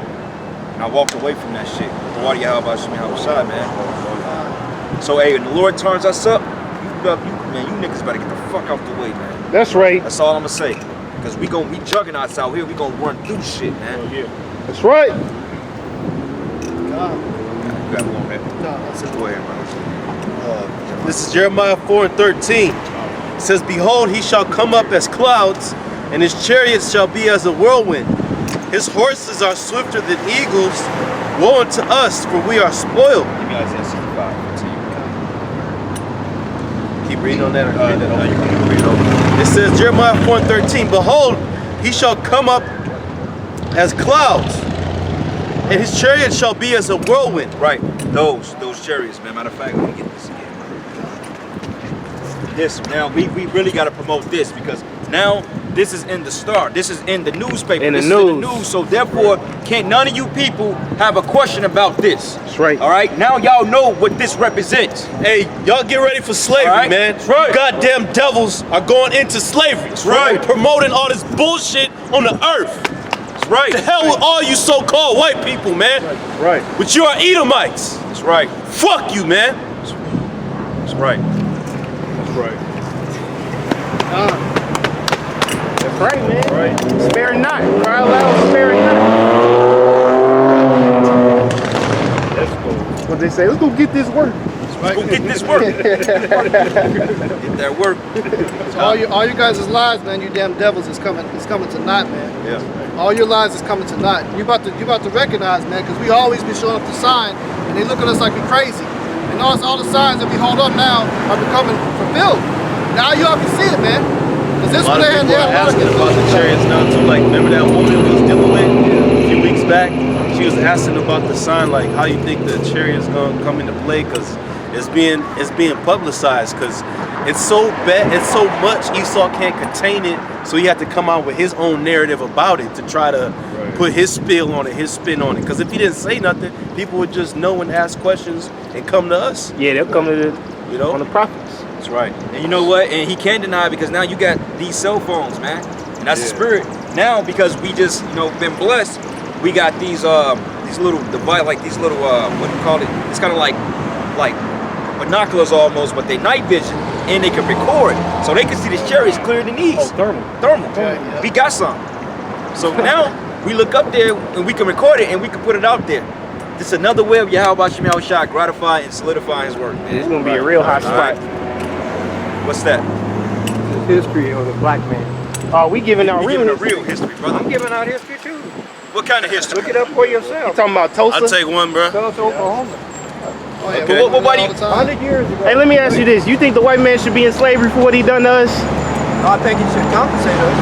Speaker 1: And I walked away from that shit. YAHAWASHI, man. So, hey, when the Lord turns us up, man, you niggas better get the fuck out the way, man.
Speaker 2: That's right.
Speaker 1: That's all I'm gonna say. Because we juggernauts out here. We gonna run through shit, man.
Speaker 6: Oh, yeah.
Speaker 2: That's right.
Speaker 1: You got one, man.
Speaker 4: No, that's it.
Speaker 1: Go ahead, man.
Speaker 3: This is Jeremiah 4:13. It says, "Behold, he shall come up as clouds, and his chariots shall be as a whirlwind. His horses are swifter than eagles. Woe unto us, for we are spoiled."
Speaker 1: Give me Isaiah 65.
Speaker 3: Keep reading on that. Or
Speaker 1: No, you can read over.
Speaker 3: It says, Jeremiah 4:13, "Behold, he shall come up as clouds, and his chariot shall be as a whirlwind."
Speaker 1: Right, those chariots, man. Matter of fact, let me get this again. This, now, we really got to promote this because now this is in the Star. This is in the newspaper.
Speaker 2: In the
Speaker 1: this
Speaker 2: news.
Speaker 1: is in the news. So therefore, can't none of you people have a question about this.
Speaker 2: That's right.
Speaker 1: All right, now y'all know what this represents.
Speaker 3: Hey, y'all get ready for slavery,
Speaker 1: All right.
Speaker 3: man.
Speaker 1: That's right.
Speaker 3: Goddamn devils are going into slavery. That's
Speaker 1: right.
Speaker 3: Promoting all this bullshit on the earth.
Speaker 1: That's right.
Speaker 3: The hell with all you so-called white people, man.
Speaker 2: Right.
Speaker 3: But you are Edomites.
Speaker 1: That's right.
Speaker 3: Fuck you, man.
Speaker 1: That's right.
Speaker 6: That's right.
Speaker 2: That's right, man.
Speaker 6: Right.
Speaker 2: Spare not. Cry aloud, spare not.
Speaker 6: That's cool.
Speaker 2: What they say, let's go get this work.
Speaker 1: Go get this work. Get that work.
Speaker 4: So all you guys' lies, man, you damn devils is coming to naught, man.
Speaker 1: Yeah.
Speaker 4: All your lies is coming to naught. You about to recognize, man, because we always be showing up the sign and they look at us like we crazy. And notice all the signs that we hold up now are becoming fulfilled. Now you all can see it, man. Because this
Speaker 3: A lot
Speaker 4: one
Speaker 3: of
Speaker 4: they had
Speaker 3: people are
Speaker 4: a lot of
Speaker 3: asking about the chariots now too. Like, remember that woman we was dealing with a few weeks back? She was asking about the sign, like how you think the chariot's gonna come into play, because it's being publicized, because it's so bad, it's so much Esau can't contain it, so he had to come out with his own narrative about it to try to put his spin on it, his spin on it. Because if he didn't say nothing, people would just know and ask questions and come to us.
Speaker 2: Yeah, they'll come to the,
Speaker 3: You know?
Speaker 2: on the prophets.
Speaker 1: That's right. And you know what? And he can't deny it because now you got these cell phones, man. And that's the spirit. Now, because we just, you know, been blessed, we got these little device, like these little what do you call it? It's kind of like binoculars almost, but they night vision, and they can record, so they can see the chariots clearer than these.
Speaker 2: Oh, thermal.
Speaker 1: Thermal.
Speaker 4: Yeah.
Speaker 1: We got some. So now we look up there and we can record it and we can put it out there. This is another way of YAHAWASHI gratify and solidify His work, man.
Speaker 2: It's gonna be a real hot
Speaker 1: All
Speaker 2: spot.
Speaker 1: right. What's that?
Speaker 5: The history of the black man.
Speaker 2: Oh, we giving out
Speaker 1: We
Speaker 2: real
Speaker 1: giving a
Speaker 2: history.
Speaker 1: real history, brother.
Speaker 5: I'm giving out history too.
Speaker 1: What kind of history?
Speaker 5: Look it up for yourself.
Speaker 2: You talking about Tulsa?
Speaker 3: I'll take one, bro.
Speaker 5: Tulsa, Oklahoma.
Speaker 4: Oh, yeah,
Speaker 1: Okay.
Speaker 4: we do that
Speaker 1: What
Speaker 4: all the time.
Speaker 5: 100 years ago.
Speaker 2: Hey, let me ask you this. You think the white man should be in slavery for what he done to us?
Speaker 5: I think he should compensate us.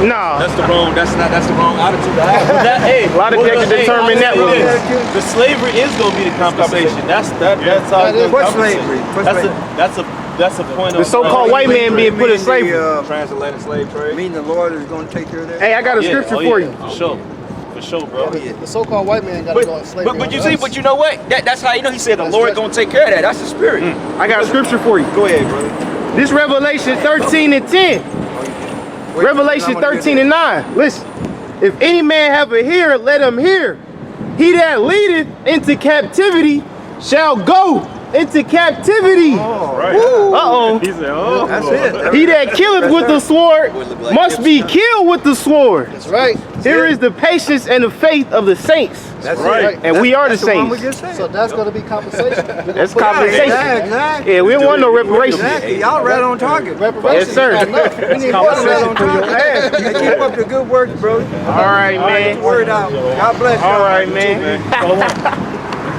Speaker 2: Nah.
Speaker 1: That's the wrong attitude to have.
Speaker 3: But that, hey,
Speaker 2: A lot of people determine that
Speaker 3: I'll tell you
Speaker 2: way.
Speaker 3: this. The slavery is gonna be the compensation. That's how
Speaker 4: That is-
Speaker 3: it's gonna
Speaker 5: What
Speaker 3: compensate.
Speaker 5: slavery? What
Speaker 3: That's
Speaker 5: slavery?
Speaker 3: that's a point
Speaker 2: The
Speaker 3: of
Speaker 2: so-called white man being put in slavery.
Speaker 1: Transatlantic slave trade.
Speaker 5: Mean the Lord is going to take care of that?
Speaker 2: Hey, I got a scripture for you.
Speaker 3: For sure, bro.
Speaker 4: The so-called white man got to go in slavery.
Speaker 1: But you see, but you know what? That's how you know he said the Lord gonna take care of that. That's the spirit.
Speaker 2: I got a scripture for you.
Speaker 1: Go ahead, brother.
Speaker 2: This Revelation 13 and 10. Revelation 13 and 9. Listen. If any man have a ear, let him hear. He that leadeth into captivity shall go into captivity.
Speaker 6: Right.
Speaker 2: Uh-oh.
Speaker 6: He said, oh.
Speaker 5: That's it.
Speaker 2: He that killeth with the sword must be killed with the sword.
Speaker 4: That's right.
Speaker 2: Here is the patience and the faith of the saints.
Speaker 5: That's
Speaker 6: right.
Speaker 5: it.
Speaker 2: And we are the
Speaker 5: That's one we
Speaker 2: saints.
Speaker 5: just said.
Speaker 4: So that's going to be compensation.
Speaker 2: That's compensation.
Speaker 5: Exactly.
Speaker 2: Yeah, we don't want no reparations.
Speaker 5: Exactly. Y'all right on target.
Speaker 4: Reparations
Speaker 2: Yes, sir.
Speaker 4: is not enough. We need
Speaker 5: Y'all right on
Speaker 4: compensation.
Speaker 5: target. Hey, keep up the good work, bro.
Speaker 2: All right,
Speaker 5: Get the
Speaker 2: man.
Speaker 5: word out. God bless you.
Speaker 2: All right, man.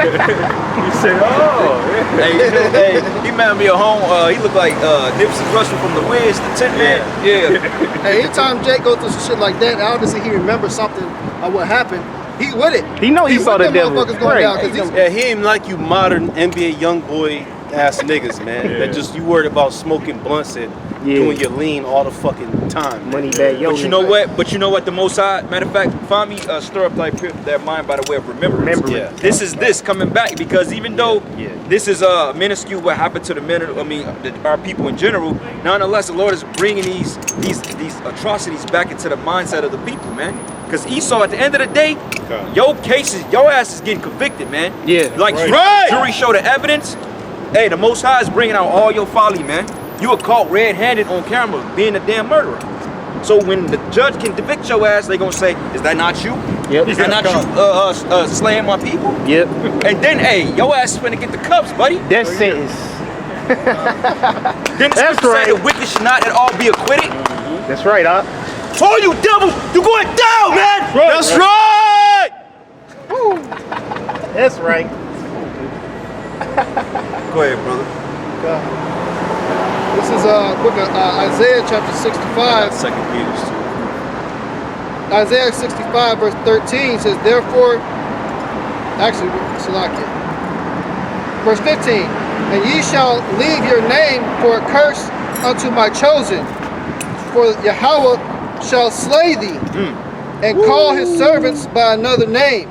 Speaker 6: He said, oh.
Speaker 1: Hey, he reminded me of home. He looked like Nipsey Russell from the Wiz, the Tin Man. Yeah.
Speaker 4: Hey, anytime Jake goes through some shit like that, obviously he remembers something of what happened. He with it.
Speaker 2: He know he saw
Speaker 4: with
Speaker 2: the
Speaker 4: them
Speaker 2: devil.
Speaker 4: motherfuckers going
Speaker 2: Right.
Speaker 4: down, 'cause these-
Speaker 3: Yeah, he ain't like you modern NBA young boy ass niggas, man.
Speaker 6: Yeah.
Speaker 3: That just you worried about smoking blunts and doing your lean all the fucking time.
Speaker 2: Money bag, yo.
Speaker 1: But you know what? But you know what? The Most High, matter of fact, find me stir up their mind by the way of remembrance.
Speaker 2: Remembrance.
Speaker 3: Yeah.
Speaker 1: This is this coming back because even though this is minuscule what happened to the men, our people in general, nonetheless the Lord is bringing these atrocities back into the mindset of the people, man. Because Esau, at the end of the day, your ass is getting convicted, man.
Speaker 2: Yeah.
Speaker 1: Like jury show the evidence. Hey, the Most High is bringing out all your folly, man. You were caught red-handed on camera being a damn murderer. So when the judge can convict your ass, they gonna say, "Is that not you?
Speaker 2: Yep.
Speaker 1: Is that not you slaying my people?"
Speaker 2: Yep.
Speaker 1: And then, hey, your ass is finna get the cuffs, buddy.
Speaker 2: Death sentence.
Speaker 1: Then the
Speaker 2: That's
Speaker 1: scripture
Speaker 2: right.
Speaker 1: say the wicked should not at all be acquitted.
Speaker 2: That's right, huh?
Speaker 1: Oh, you devil, you going down, man. That's right.
Speaker 2: That's right.
Speaker 1: Go ahead, brother.
Speaker 4: This is book of Isaiah chapter 65.
Speaker 3: Second Peter's.
Speaker 4: Isaiah 65 verse 13 says, therefore, actually, Salakia. Verse 15, and ye shall leave your name for a curse unto my chosen, for Yahawah shall slay thee, and call his servants by another name,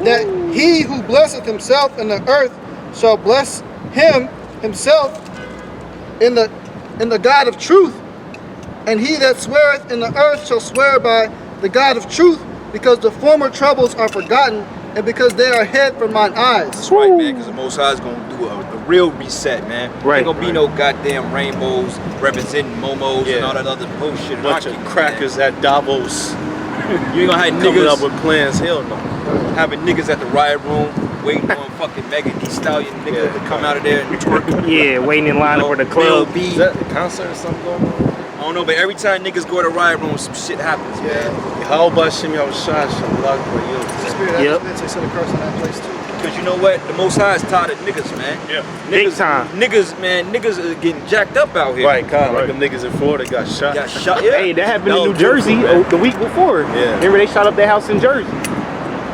Speaker 4: that he who blesseth himself in the earth shall bless him himself in the God of truth, and he that sweareth in the earth shall swear by the God of truth, because the former troubles are forgotten, and because they are hid from mine eyes.
Speaker 1: That's right, man, because the Most High is going to do a real reset, man.
Speaker 2: Right.
Speaker 1: Ain't going to be no goddamn rainbows representing momos and all that other bullshit.
Speaker 3: Bunch of crackers at Davos
Speaker 1: You ain't going to have
Speaker 3: coming up
Speaker 1: niggas
Speaker 3: with plans. Hell no.
Speaker 1: having niggas at the riot room waiting on fucking Megan Thee Stallion nigga to come out of there and twerk.
Speaker 2: Yeah, waiting in line for the
Speaker 1: Lil
Speaker 2: club.
Speaker 1: B.
Speaker 3: Is that a concert or something going on?
Speaker 1: I don't know, but every time niggas go to the riot room, some shit happens, man.
Speaker 3: YAHAWASHI, YAHAWASHI,
Speaker 4: Spirit
Speaker 2: Yep.
Speaker 4: has sent a curse on that place too.
Speaker 1: Because you know what? The Most High is tired of niggas, man.
Speaker 6: Yeah.
Speaker 2: Big time.
Speaker 1: Niggas are getting jacked up out here.
Speaker 3: Right, kind of like them niggas in Florida got shot.
Speaker 1: Got shot, yeah.
Speaker 2: Hey, that happened
Speaker 3: That
Speaker 2: in New
Speaker 3: was
Speaker 2: Jersey
Speaker 3: beautiful, man.
Speaker 2: the week before.
Speaker 3: Yeah.
Speaker 2: Remember they shot up their house in Jersey?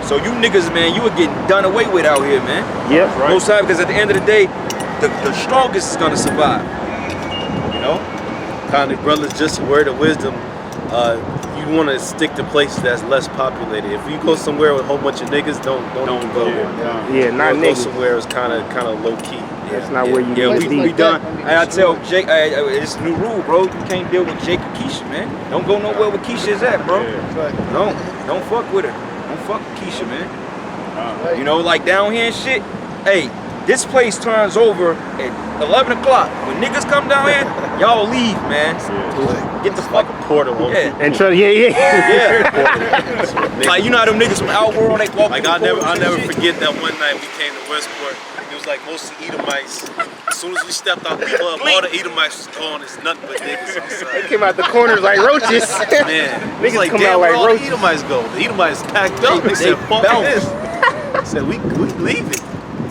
Speaker 1: So you niggas, man, you were getting done away with out here, man.
Speaker 2: Yep.
Speaker 6: Right.
Speaker 1: Most High, because at the end of the day, the strongest is gonna survive. You know?
Speaker 3: Kind of brothers, just a word of wisdom. You want to stick to places that's less populated. If you go somewhere with a whole bunch of niggas, don't even go there.
Speaker 2: Yeah, not
Speaker 3: Go
Speaker 2: niggas.
Speaker 3: somewhere that's kind of low key.
Speaker 2: That's not where you
Speaker 1: Yeah,
Speaker 2: need to
Speaker 1: we
Speaker 2: be.
Speaker 1: done. I tell Jake, it's a new rule, bro. You can't deal with Jake or Keisha, man. Don't go nowhere where Keisha is at, bro. Don't fuck with her. Don't fuck with Keisha, man. You know, like down here and shit. Hey, this place turns over at 11 o'clock. When niggas come down here, y'all leave, man. Get the fuck
Speaker 3: Porter woman.
Speaker 1: Yeah.
Speaker 2: And try, yeah.
Speaker 1: Like, you know how them niggas from Outworld, they walk
Speaker 3: Like
Speaker 1: through the
Speaker 3: I'll
Speaker 1: forest and
Speaker 3: never
Speaker 1: shit?
Speaker 3: forget that one night we came to Westport. It was like mostly Edomites. As soon as we stepped out the club, all the Edomites was gone. It's nothing but niggas
Speaker 2: They
Speaker 3: outside.
Speaker 2: came out the corners like roaches.
Speaker 3: Man, it was
Speaker 2: Niggas
Speaker 3: like,
Speaker 2: come
Speaker 3: damn,
Speaker 2: out
Speaker 3: where
Speaker 2: like
Speaker 3: all the
Speaker 2: roaches.
Speaker 3: Edomites go? The Edomites packed up. They said, fuck
Speaker 1: bounced.
Speaker 3: this. I said, we leaving.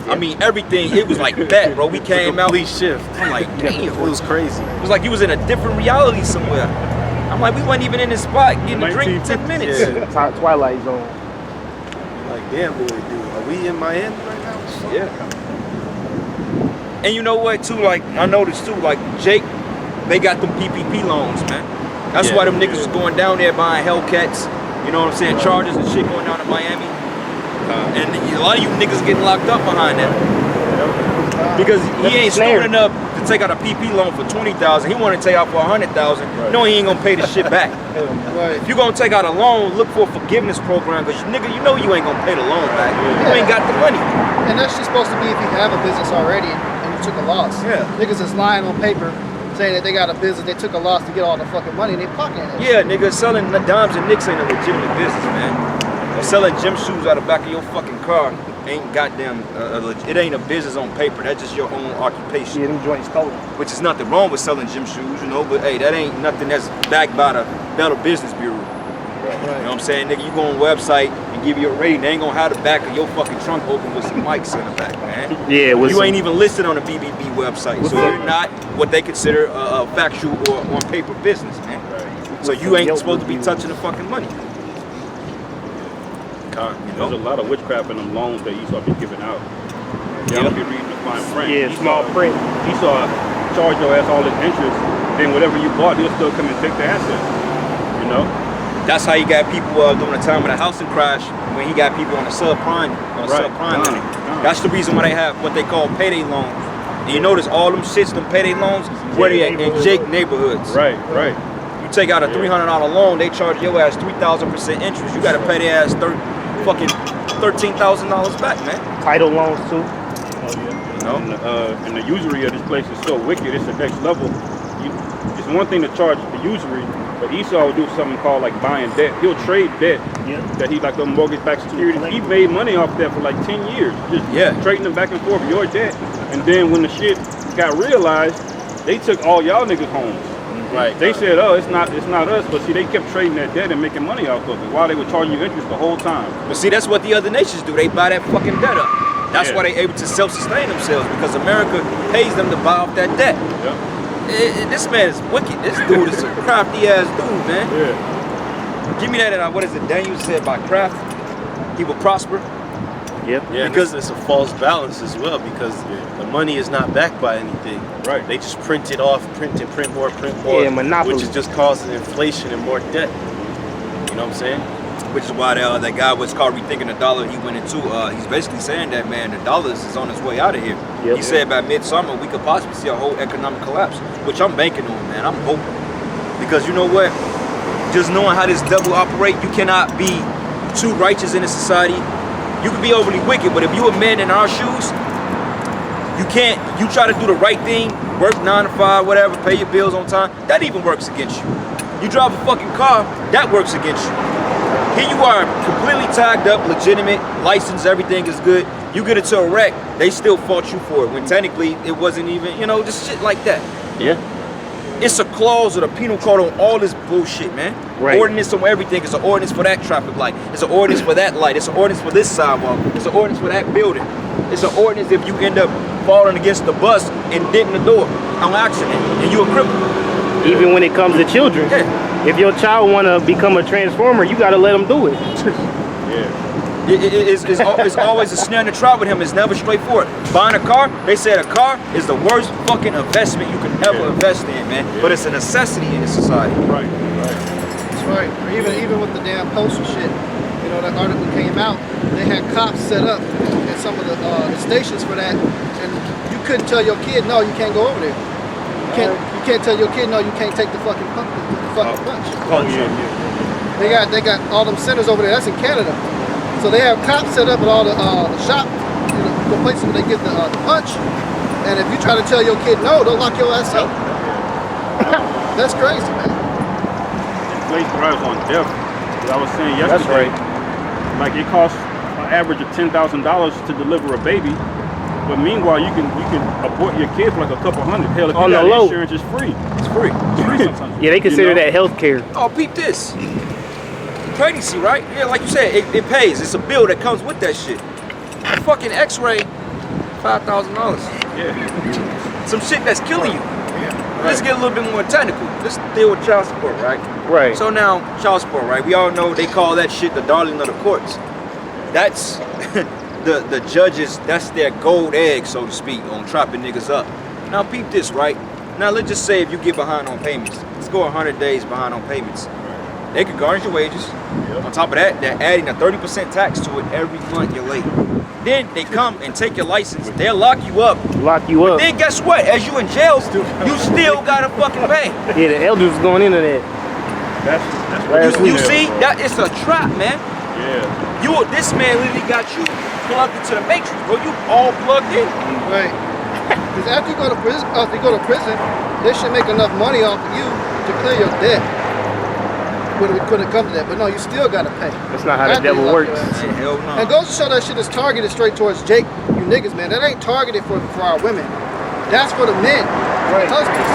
Speaker 1: I mean, everything, it was like that, bro. We came out,
Speaker 3: Complete shift.
Speaker 1: I'm like, damn.
Speaker 3: It was crazy.
Speaker 1: It was like you was in a different reality somewhere. I'm like, we wasn't even in this spot getting a drink in 10 minutes.
Speaker 3: Yeah.
Speaker 2: Twilight Zone.
Speaker 3: Like, damn, boy, dude. Are we in Miami right now?
Speaker 1: Yeah. And you know what too, like I noticed too, like Jake, they got them PPP loans, man. That's why them niggas is going down there buying Hellcats, you know what I'm saying, charges and shit going down in Miami. And a lot of you niggas getting locked up behind that. Because he ain't stupid enough to take out a PP loan for 20,000. He want to take out for 100,000. No, he ain't gonna pay the shit back.
Speaker 4: Right.
Speaker 1: If you gonna take out a loan, look for a forgiveness program, because nigga, you know you ain't gonna pay the loan back. You ain't got the money.
Speaker 4: And that's just supposed to be if you have a business already and you took a loss.
Speaker 1: Yeah.
Speaker 4: Niggas is lying on paper saying that they got a business, they took a loss to get all the fucking money in their pocket.
Speaker 1: Yeah, nigga, selling dimes and nicks ain't a legitimate business, man. Or selling gym shoes out the back of your fucking car ain't goddamn, it ain't a business on paper. That's just your own occupation.
Speaker 5: Yeah, them joints cold.
Speaker 1: Which is nothing wrong with selling gym shoes, you know, but hey, that ain't nothing that's backed by the Better Business Bureau. You know what I'm saying, nigga? You go on a website and give you a rating, they ain't gonna have the back of your fucking trunk open with some mics in the back, man.
Speaker 2: Yeah,
Speaker 1: you ain't even listed on the BBB website, so you're not what they consider a factual or on paper business, man. So you ain't supposed to be touching the fucking money.
Speaker 6: There's a lot of witchcraft in them loans that Esau be giving out. Y'all be reading the fine print.
Speaker 2: Yeah, small print.
Speaker 6: Esau charge your ass all this interest, then whatever you bought, he'll still come and take the asset. You know?
Speaker 1: That's how you got people during the time of the housing crash, when he got people on the subprime, money. That's the reason why they have what they call payday loans. And you notice all them shits, them payday loans, where they at in Jake neighborhoods.
Speaker 6: Right.
Speaker 1: You take out a $300 loan, they charge your ass 3,000% interest. You gotta pay their ass fucking $13,000 back, man.
Speaker 2: Title loans too.
Speaker 6: You know? And the usury of this place is so wicked, it's the next level. It's one thing to charge the usury, but Esau will do something called like buying debt. He'll trade debt that he like a mortgage-backed security. He made money off that for like 10 years, just trading them back and forth your debt. And then when the shit got realized, they took all y'all niggas homes.
Speaker 3: Right.
Speaker 6: They said, oh, it's not us, but see, they kept trading that debt and making money off of it while they were charging you interest the whole time.
Speaker 1: But see, that's what the other nations do. They buy that fucking debt up. That's why they're able to self-sustain themselves, because America pays them to buy off that debt. This man is wicked. This dude is a crafty ass dude, man. Give me that. What is it? Daniel said by craft, he will prosper.
Speaker 3: Yeah, because it's a false balance as well, because the money is not backed by anything.
Speaker 6: Right.
Speaker 3: They just print it off, print more,
Speaker 2: Yeah, monopoly.
Speaker 3: which is just causing inflation and more debt. You know what I'm saying?
Speaker 1: Which is why that guy was called Rethinking the Dollar. He went into, he's basically saying that, man, the dollar is on its way out of here. He said by midsummer we could possibly see a whole economic collapse, which I'm banking on, man. I'm hoping. Because you know what? Just knowing how this devil operate, you cannot be too righteous in a society. You can be overly wicked, but if you a man in our shoes, you can't, you try to do the right thing, work 9 to 5, whatever, pay your bills on time, that even works against you. You drive a fucking car, that works against you. Here you are, completely tagged up, legitimate, licensed, everything is good. You get into a wreck, they still fought you for it, when technically it wasn't even, you know, just shit like that. It's a clause of the penal code on all this bullshit, man. Ordinance on everything. It's an ordinance for that traffic light. It's an ordinance for that light. It's an ordinance for this sidewalk. It's an ordinance for that building. It's an ordinance if you end up falling against the bus and denting the door on accident and you a cripple.
Speaker 2: Even when it comes to children. If your child want to become a transformer, you got to let them do it.
Speaker 1: It's always a snare in the trap with him. It's never straightforward. Buying a car, they said a car is the worst fucking investment you can ever invest in, man. But it's a necessity in this society.
Speaker 4: That's right. Or even with the damn postal shit. You know, that article came out. They had cops set up at some of the stations for that, and you couldn't tell your kid, no, you can't go over there. You can't tell your kid, no, you can't take the fucking punch. They got all them centers over there. That's in Canada. So they have cops set up at all the shop, you know, the places where they get the punch. And if you try to tell your kid no, they'll lock your ass up. That's crazy, man.
Speaker 6: This place thrives on death. As I was saying yesterday, like it costs an average of $10,000 to deliver a baby. But meanwhile, you can abort your kid for like a couple hundred. Hell, if you got insurance, it's free. It's free. It's free sometimes.
Speaker 2: They consider that health care.
Speaker 1: Oh, peep this. Pregnancy, right? Yeah, like you said, it pays. It's a bill that comes with that shit. A fucking X-ray, $5,000. Some shit that's killing you. Let's get a little bit more technical. Let's deal with child support, right? So now, child support, right? We all know they call that shit the darling of the courts. That's the judges, that's their gold egg, so to speak, on trapping niggas up. Now peep this, right? Now let's just say if you get behind on payments, let's go 100 days behind on payments. They could garnish your wages. On top of that, they're adding a 30% tax to it every month you're late. Then they come and take your license. They'll lock you up.
Speaker 2: Lock you up.
Speaker 1: Then guess what? As you in jail, you still gotta fucking pay.
Speaker 2: Yeah, the elders was going into that.
Speaker 6: That's
Speaker 1: You see, that it's a trap, man.
Speaker 6: Yeah.
Speaker 1: This man literally got you plugged into the matrix, bro. You all plugged in.
Speaker 4: Right. Because after you go to prison, they should make enough money off of you to clear your debt. When it couldn't come to that, but no, you still gotta pay.
Speaker 2: That's not how the devil works.
Speaker 1: Yeah, hell no.
Speaker 4: And goes to show that shit is targeted straight towards Jake, you niggas, man. That ain't targeted for our women. That's for the men, the husbands.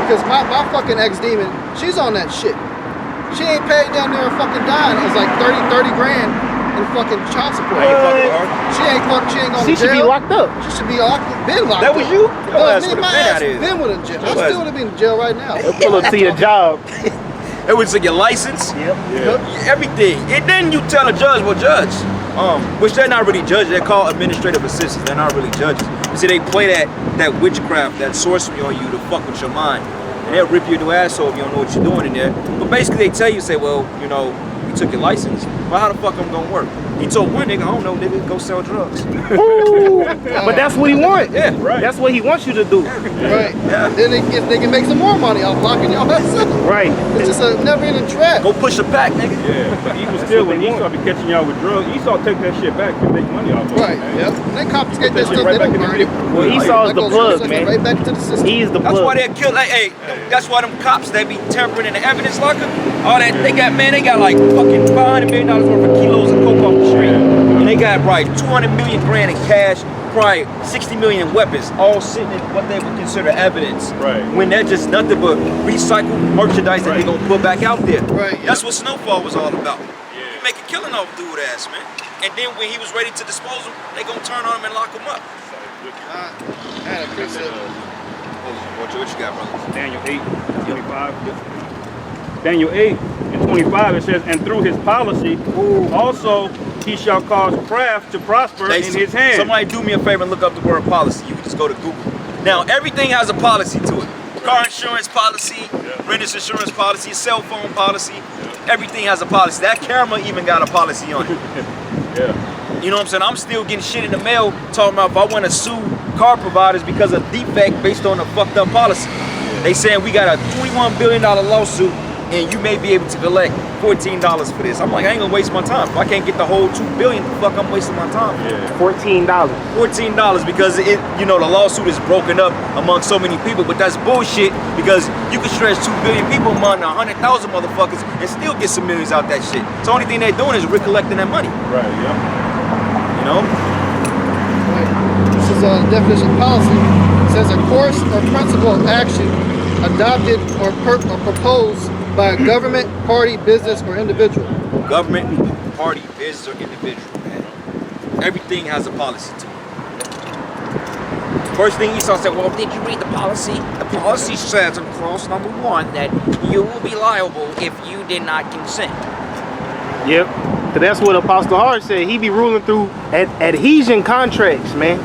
Speaker 4: Because my fucking ex-demon, she's on that shit. She ain't paid down there a fucking dime. It's like 30 grand in fucking child support.
Speaker 1: I ain't fucking with her.
Speaker 4: She ain't going to jail.
Speaker 2: She should be locked up.
Speaker 4: She should be been locked
Speaker 1: That
Speaker 4: up.
Speaker 1: was you?
Speaker 4: No,
Speaker 1: Your ass
Speaker 4: me,
Speaker 1: would've
Speaker 4: my
Speaker 1: been
Speaker 4: ass
Speaker 1: out of here.
Speaker 4: been with in jail. I
Speaker 1: Your
Speaker 4: still
Speaker 1: ass-
Speaker 4: would have been in jail right now.
Speaker 2: Pull up to your job.
Speaker 1: It was like your license, everything. And then you tell a judge, well, judge, which they're not really judges. They're called administrative assistants. They're not really judges. You see, they play that witchcraft, that sorcery on you to fuck with your mind. And they'll rip your new asshole if you don't know what you're doing in there. But basically they tell you, say, well, you know, you took your license. Well, how the fuck I'm gonna work? He told one nigga, I don't know, nigga, go sell drugs.
Speaker 2: Ooh, but that's what he wants.
Speaker 1: Yeah,
Speaker 6: right.
Speaker 2: That's what he wants you to do.
Speaker 4: Right.
Speaker 1: Yeah.
Speaker 4: Then they can make some more money off locking y'all ass up.
Speaker 2: Right.
Speaker 4: It's just a never-ending trap.
Speaker 1: Go push a pack, nigga.
Speaker 6: Yeah, but even still, when Esau be catching y'all with drugs, Esau take that shit back and make money off of it.
Speaker 4: Right.
Speaker 6: man.
Speaker 4: Yep. And they confiscate that
Speaker 6: That shit
Speaker 4: stuff.
Speaker 6: right
Speaker 4: They
Speaker 6: back
Speaker 4: don't
Speaker 6: in the
Speaker 4: burn it.
Speaker 6: video.
Speaker 2: Well, Esau's
Speaker 4: That
Speaker 2: the
Speaker 4: goes
Speaker 2: plug,
Speaker 4: right
Speaker 2: man.
Speaker 4: back into the system.
Speaker 2: He's the
Speaker 1: That's why
Speaker 2: plug.
Speaker 1: they're killed. Hey, that's why them cops that be tampering in the evidence locker, all that they got like fucking $500 million worth of kilos of coke off the street, and they got probably 200 million grand in cash, probably 60 million in weapons, all sitting in what they would consider evidence.
Speaker 6: Right.
Speaker 1: When they're just nothing but recycled merchandise that they gonna put back out there.
Speaker 4: Right,
Speaker 1: That's what Snowfall was all about. You make a killing off dude ass, man. And then when he was ready to dispose him, they gonna turn on him and lock him up.
Speaker 4: I had a picture.
Speaker 1: What you got, brother?
Speaker 6: Daniel 8:25. Daniel 8:25, it says, and through his policy, also he shall cause craft to prosper in his hand.
Speaker 1: Somebody do me a favor and look up the word policy. You can just go to Google. Now, everything has a policy to it. Car insurance policy, renter's insurance policy, cell phone policy. Everything has a policy. That camera even got a policy on it.
Speaker 6: Yeah.
Speaker 1: You know what I'm saying? I'm still getting shit in the mail talking about if I want to sue car providers because of defect based on a fucked up policy. They saying we got a $21 billion lawsuit and you may be able to collect $14 for this. I'm like, I ain't gonna waste my time. If I can't get the whole $2 billion, the fuck I'm wasting my time.
Speaker 6: Yeah.
Speaker 2: $14.
Speaker 1: $14 because it, you know, the lawsuit is broken up among so many people, but that's bullshit because you can stretch 2 billion people among 100,000 motherfuckers and still get some millions out that shit. So the only thing they're doing is recollecting that money.
Speaker 6: Right, yeah.
Speaker 1: You know?
Speaker 4: Right. This is a definition of policy. It says a course or principle of action adopted or proposed by a government, party, business, or individual.
Speaker 1: Government, party, business, or individual, man. Everything has a policy to it. First thing Esau said, well, did you read the policy? The policy says in clause number 1 that you will be liable if you did not consent.
Speaker 2: Yep. Cause that's what Apostle Hart said. He be ruling through adhesion contracts, man.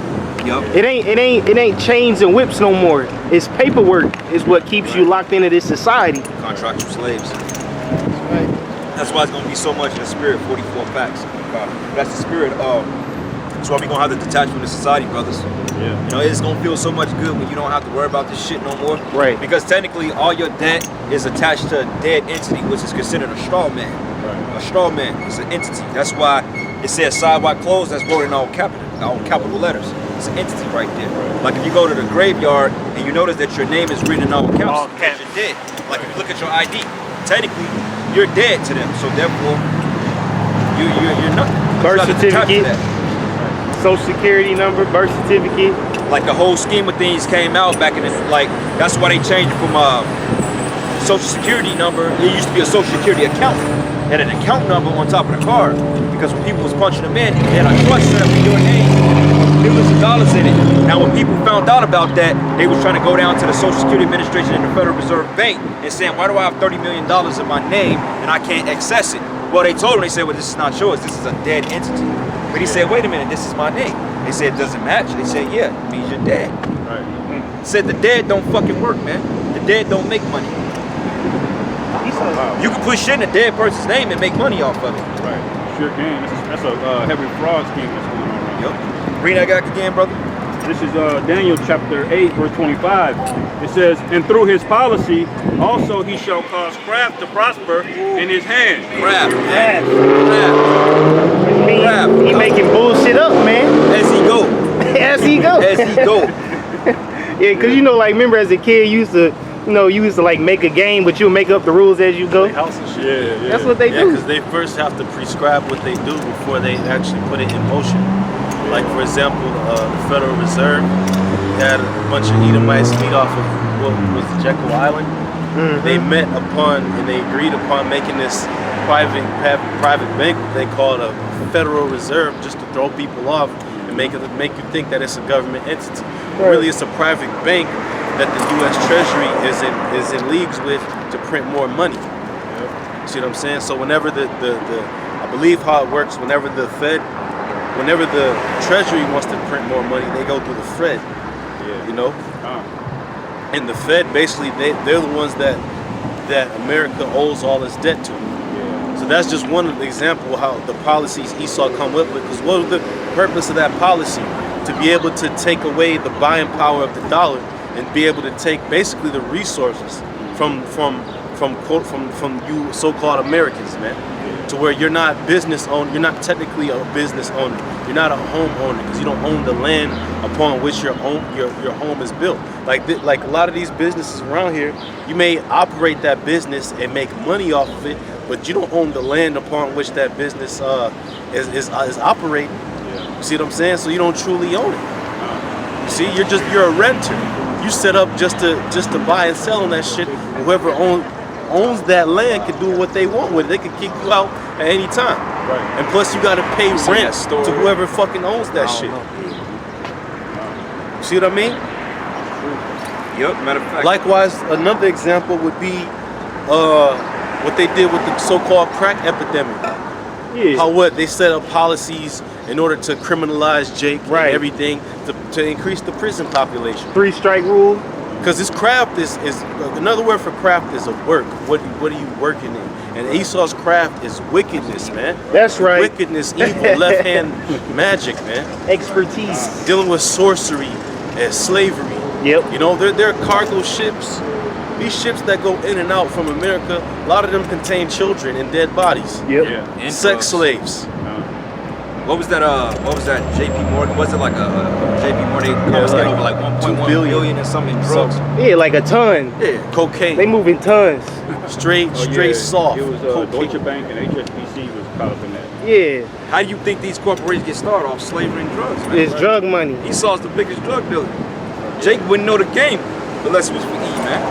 Speaker 1: Yep.
Speaker 2: It ain't chains and whips no more. It's paperwork is what keeps you locked into this society.
Speaker 1: Contractual slaves.
Speaker 4: Right.
Speaker 1: That's why it's gonna be so much in the spirit, 44 packs. That's the spirit of. That's why we're gonna have to detach from the society, brothers.
Speaker 6: Yeah.
Speaker 1: You know, it's gonna feel so much good when you don't have to worry about this shit no more.
Speaker 2: Right.
Speaker 1: Because technically, all your debt is attached to a dead entity, which is considered a straw man.
Speaker 6: Right.
Speaker 1: A straw man is an entity. That's why it says sidewalk closed. That's wrote in all capital letters. It's an entity right there.
Speaker 6: Right.
Speaker 1: Like if you go to the graveyard and you notice that your name is written in all caps,
Speaker 2: All
Speaker 1: because
Speaker 2: caps.
Speaker 1: you're dead. Like if you look at your ID, technically you're dead to them. So therefore, you're nothing.
Speaker 2: Birth
Speaker 1: You gotta detach
Speaker 2: certificate.
Speaker 1: that.
Speaker 2: Social security number, birth certificate.
Speaker 1: Like the whole scheme of things came out back in the, like, that's why they changed it from social security number. It used to be a social security account and an account number on top of the card, because when people was punching them in, they had a trust set up in your name, millions of dollars in it. Now when people found out about that, they was trying to go down to the Social Security Administration and the Federal Reserve Bank and saying, why do I have $30 million in my name and I can't access it? Well, they told them, they said, well, this is not yours, this is a dead entity. But he said, wait a minute, this is my name. They said, does it match? They said, yeah, it means you're dead.
Speaker 6: Right.
Speaker 1: Said the dead don't fucking work, man. The dead don't make money.
Speaker 6: Wow.
Speaker 1: You can put shit in a dead person's name and make money off of it.
Speaker 6: Right. Sure can. That's a heavy fraud scheme that's going on right now.
Speaker 1: Yep. Read that back again, brother.
Speaker 6: This is Daniel chapter 8, verse 25. It says, and through his policy, also he shall cause craft to prosper in his hand.
Speaker 1: Crap, man.
Speaker 2: He,
Speaker 1: Crap.
Speaker 2: he making bullshit up, man.
Speaker 1: As he go.
Speaker 2: As he go.
Speaker 1: As he go.
Speaker 2: Yeah, because you know, like, remember as a kid, you used to like make a game, but you make up the rules as you go.
Speaker 3: House and shit.
Speaker 6: Yeah.
Speaker 2: That's what they do.
Speaker 3: Because they first have to prescribe what they do before they actually put it in motion. Like, for example, the Federal Reserve had a bunch of Edomites meet off of what was the Jekyll Island. They met upon and they agreed upon making this private bank they called a Federal Reserve, just to throw people off and make you think that it's a government entity.
Speaker 2: Right.
Speaker 3: Really, it's a private bank that the U.S. Treasury is in leagues with to print more money. See what I'm saying? So whenever I believe how it works, whenever the Treasury wants to print more money, they go through the Fed.
Speaker 6: Yeah.
Speaker 3: You know? And the Fed, basically, they're the ones that America owes all its debt to.
Speaker 6: Yeah.
Speaker 3: So that's just one example of how the policies Esau come up with. Because what was the purpose of that policy? To be able to take away the buying power of the dollar and be able to take basically the resources from you so-called Americans, man. To where you're not business owner, you're not technically a business owner. You're not a home owner because you don't own the land upon which your home is built. Like a lot of these businesses around here, you may operate that business and make money off of it, but you don't own the land upon which that business is operating.
Speaker 6: Yeah.
Speaker 3: You see what I'm saying? So you don't truly own it. You see, you're a renter. You set up just to buy and sell on that shit. Whoever owns that land can do what they want with it. They can kick you out at any time.
Speaker 6: Right.
Speaker 3: And plus you gotta pay rent to whoever fucking owns that shit. See what I mean?
Speaker 1: Yep, matter of fact.
Speaker 3: Likewise, another example would be what they did with the so-called crack epidemic.
Speaker 2: Yeah.
Speaker 3: How they set up policies in order to criminalize Jake and everything to increase the prison population.
Speaker 2: 3-strike rule.
Speaker 3: Because this craft is another word for craft is a work. What are you working in? And Esau's craft is wickedness, man.
Speaker 2: That's right.
Speaker 3: Wickedness, evil, left hand magic, man.
Speaker 2: Expertise.
Speaker 3: Dealing with sorcery and slavery.
Speaker 2: Yep.
Speaker 3: You know, they're cargo ships. These ships that go in and out from America, a lot of them contain children and dead bodies.
Speaker 2: Yep.
Speaker 6: Yeah.
Speaker 1: And
Speaker 3: Sex
Speaker 1: drugs.
Speaker 3: slaves.
Speaker 1: What was that? JP Morgan? Was it like a JP Morgan? They confiscated over like 1.1 billion and something in drugs.
Speaker 2: Yeah, like a ton.
Speaker 3: Yeah, cocaine.
Speaker 2: They move in tons.
Speaker 3: straight soft.
Speaker 6: It was
Speaker 3: cocaine.
Speaker 6: Deutsche Bank and HSBC was caught up in that.
Speaker 2: Yeah,
Speaker 1: How do you think these corporations get started off slavery and drugs, man?
Speaker 2: it's drug money.
Speaker 1: Esau's the biggest drug dealer. Jake wouldn't know the game unless it was for E, man.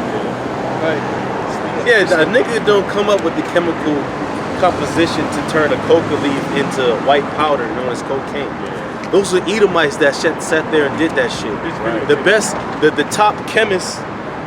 Speaker 3: Yeah, a nigga don't come up with the chemical composition to turn a coca leaf into white powder known as cocaine. Those are Edomites that sat there and did that shit.
Speaker 6: Right.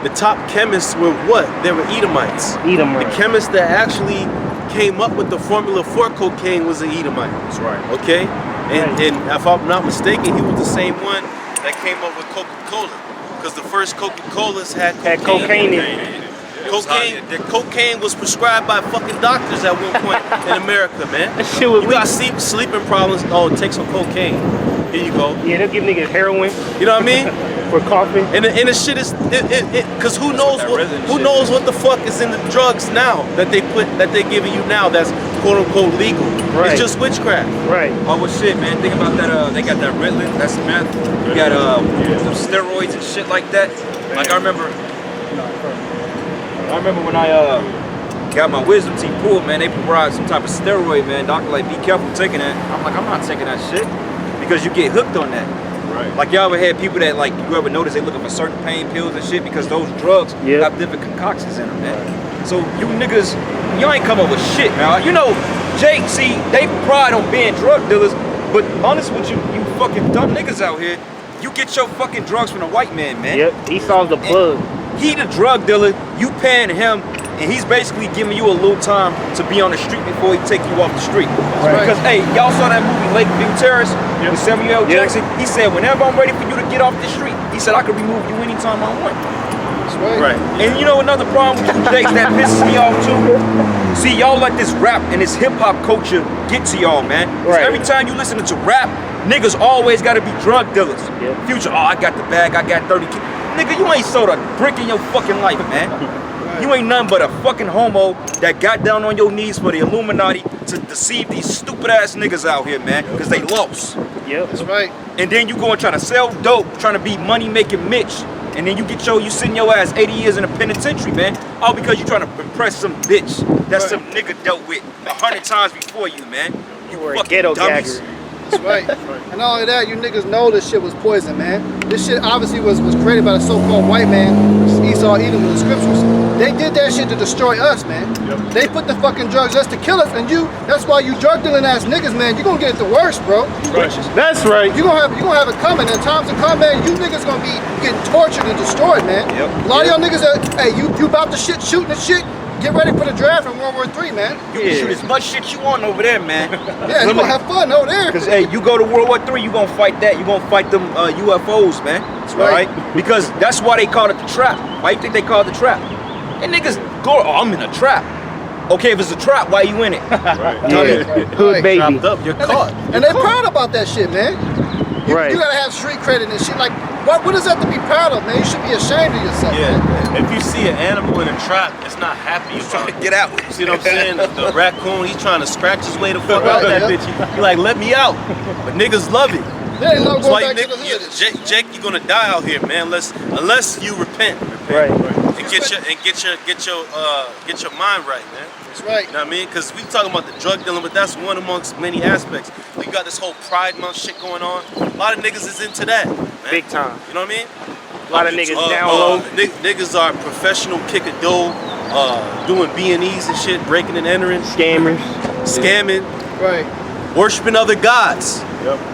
Speaker 3: The top chemists were what? They were Edomites.
Speaker 2: Edomites.
Speaker 3: The chemist that actually came up with the formula for cocaine was an Edomite.
Speaker 6: That's right.
Speaker 3: Okay? And if I'm not mistaken, he was the same one that came up with Coca-Cola. Because the first Coca-Colas had
Speaker 2: cocaine in it.
Speaker 3: Cocaine was prescribed by fucking doctors at one point in America, man.
Speaker 2: That shit was
Speaker 3: You got sleeping problems, oh, take some cocaine. Here you go.
Speaker 2: Yeah, they'll give niggas heroin
Speaker 3: You know what I mean?
Speaker 2: for coughing.
Speaker 3: And the shit is, cause who knows what the fuck is in the drugs now that they're giving you now that's quote unquote legal.
Speaker 2: Right.
Speaker 3: It's just witchcraft.
Speaker 2: Right.
Speaker 1: Oh, well, shit, man. Think about that. They got that Ritalin, that's meth. You got some steroids and shit like that. Like I remember when I got my wisdom teeth pulled, man. They provide some type of steroid, man. Doctor like, be careful taking that. I'm like, I'm not taking that shit because you get hooked on that.
Speaker 6: Right.
Speaker 1: Like y'all ever had people that like you ever notice they looking for certain pain pills and shit because those drugs have different concoctions in them, man. So you niggas, y'all ain't come up with shit, man. You know, Jake, see, they pride on being drug dealers, but honest with you, you fucking dumb niggas out here, you get your fucking drugs from the white man, man.
Speaker 2: Yep. Esau's the plug.
Speaker 1: He the drug dealer, you paying him and he's basically giving you a little time to be on the street before he take you off the street.
Speaker 4: Right.
Speaker 1: Because hey, y'all saw that movie Lakeview Terrace with Samuel L. Jackson. He said, whenever I'm ready for you to get off the street, he said I can remove you anytime I want.
Speaker 4: That's right.
Speaker 3: Right.
Speaker 1: And you know another problem with you Jakes that pisses me off too? See, y'all let this rap and this hip hop culture get to y'all, man. 'Cause
Speaker 2: Right.
Speaker 1: every time you listen to rap, niggas always gotta be drug dealers.
Speaker 2: Yeah.
Speaker 1: Future, oh, I got the bag, I got 30 kids. Nigga, you ain't sold a brick in your fucking life, man. You ain't nothing but a fucking homo that got down on your knees for the Illuminati to deceive these stupid ass niggas out here, man, because they lost.
Speaker 2: Yep.
Speaker 4: That's right.
Speaker 1: And then you go and try to sell dope, trying to be money making Mitch. And then you sitting your ass 80 years in a penitentiary, man. All because you trying to impress some bitch that some nigga dealt with 100 times before you, man. You
Speaker 2: were a
Speaker 1: fucking
Speaker 2: ghetto
Speaker 1: dummies.
Speaker 2: gagger.
Speaker 4: That's right. And not only that, you niggas know this shit was poison, man. This shit obviously was created by the so-called white man, Esau Edom in the scriptures. They did that shit to destroy us, man. They put the fucking drugs just to kill us, and that's why you drug dealing ass niggas, man, you're gonna get it the worst, bro.
Speaker 2: That's right.
Speaker 4: You're gonna have it coming, and times to come, man, you niggas gonna be getting tortured and destroyed, man. A lot of y'all niggas that, hey, you about to shooting and shit, get ready for the draft in World War III, man.
Speaker 1: You can shoot as much shit you want over there, man.
Speaker 4: Yeah, you gonna have fun over there.
Speaker 1: Because, hey, you go to World War III, you gonna fight that. You gonna fight them UFOs, man. That's
Speaker 4: right.
Speaker 1: Because that's why they call it the trap. Why you think they call it the trap? And niggas go, oh, I'm in a trap. Okay, if it's a trap, why you in it?
Speaker 2: Yeah. Hood
Speaker 4: Right.
Speaker 2: baby.
Speaker 3: Trapped up, you're caught.
Speaker 4: And they're proud about that shit, man.
Speaker 2: Right.
Speaker 4: You gotta have street credit and shit. Like, what is that to be proud of, man? You should be ashamed of yourself.
Speaker 3: Yeah.
Speaker 4: Man.
Speaker 3: If you see an animal in a trap, it's not happy about it.
Speaker 1: Get out.
Speaker 3: You see what I'm saying? The raccoon, he's trying to scratch his way the fuck out
Speaker 4: Right,
Speaker 3: that
Speaker 4: yeah.
Speaker 3: bitch. He like, let me out. But niggas love it.
Speaker 4: They ain't no
Speaker 3: That's
Speaker 4: going
Speaker 3: why
Speaker 4: back to the hood. and shit.
Speaker 3: Jake, you're gonna die out here, man. Unless you repent.
Speaker 2: Right.
Speaker 3: And get your mind right, man.
Speaker 4: That's right.
Speaker 3: You know what I mean? Because we talking about the drug dealing, but that's one amongst many aspects. We got this whole Pride Month shit going on. A lot of niggas is into that, man.
Speaker 2: Big time.
Speaker 3: You know what I mean?
Speaker 2: A lot of niggas down low.
Speaker 3: Niggas are professional kick-a-dough, doing B&Es and shit, breaking and entering,
Speaker 2: Scammers.
Speaker 3: scamming,
Speaker 4: Right.
Speaker 3: worshiping other gods.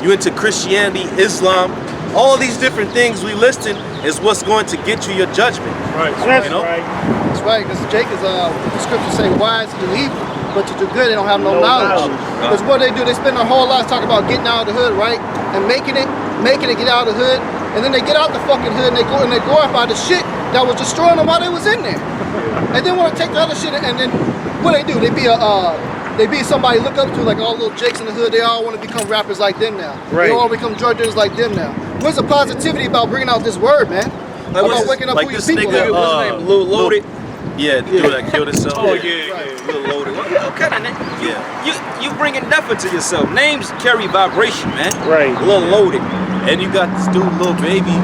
Speaker 3: You into Christianity, Islam, all these different things we listing is what's going to get you your judgment.
Speaker 2: That's
Speaker 3: You know?
Speaker 2: right.
Speaker 4: That's right. Because Jake is, the scriptures say, wise to do evil, but to do good, they don't have no
Speaker 2: No
Speaker 4: knowledge.
Speaker 2: knowledge.
Speaker 4: Because what they do, they spend their whole lives talking about getting out of the hood, right? And making it get out of the hood. And then they get out the fucking hood and they glorify the shit that was destroying them while they was in there. And then want to take the other shit and then what they do? They be somebody look up to, like all little Jakes in the hood. They all want to become rappers like them now.
Speaker 2: Right.
Speaker 4: They all become drug dealers like them now. Where's the positivity about bringing out this word, man? About waking up
Speaker 3: like
Speaker 4: who your
Speaker 3: this
Speaker 4: people
Speaker 3: nigga,
Speaker 4: are.
Speaker 1: What's his name? Lil Loaded?
Speaker 3: Yeah, the dude that killed himself.
Speaker 1: Oh, yeah. Lil Loaded. What kind of name?
Speaker 3: Yeah.
Speaker 1: You bringing death into yourself. Names carry vibration, man.
Speaker 2: Right.
Speaker 1: Lil Loaded.
Speaker 3: And you got this dude, Lil Baby,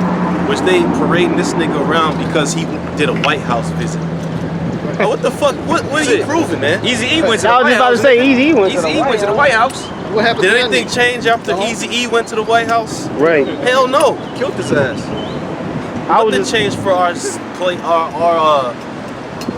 Speaker 3: which they parading this nigga around because he did a White House visit. Oh, what the fuck? What are you proving, man?
Speaker 1: Easy E went to the
Speaker 2: I was
Speaker 1: White
Speaker 2: just about to
Speaker 1: House.
Speaker 2: say Easy went to
Speaker 1: Easy
Speaker 2: the
Speaker 1: E
Speaker 2: White
Speaker 1: went to the
Speaker 2: House.
Speaker 1: White House.
Speaker 4: What happened
Speaker 3: Did
Speaker 4: to
Speaker 3: anything
Speaker 4: that?
Speaker 3: change after Eazy-E went to the White House?
Speaker 2: Right.
Speaker 3: Hell no.
Speaker 1: Killed his ass.
Speaker 2: I was
Speaker 3: Nothing
Speaker 2: just,
Speaker 3: changed for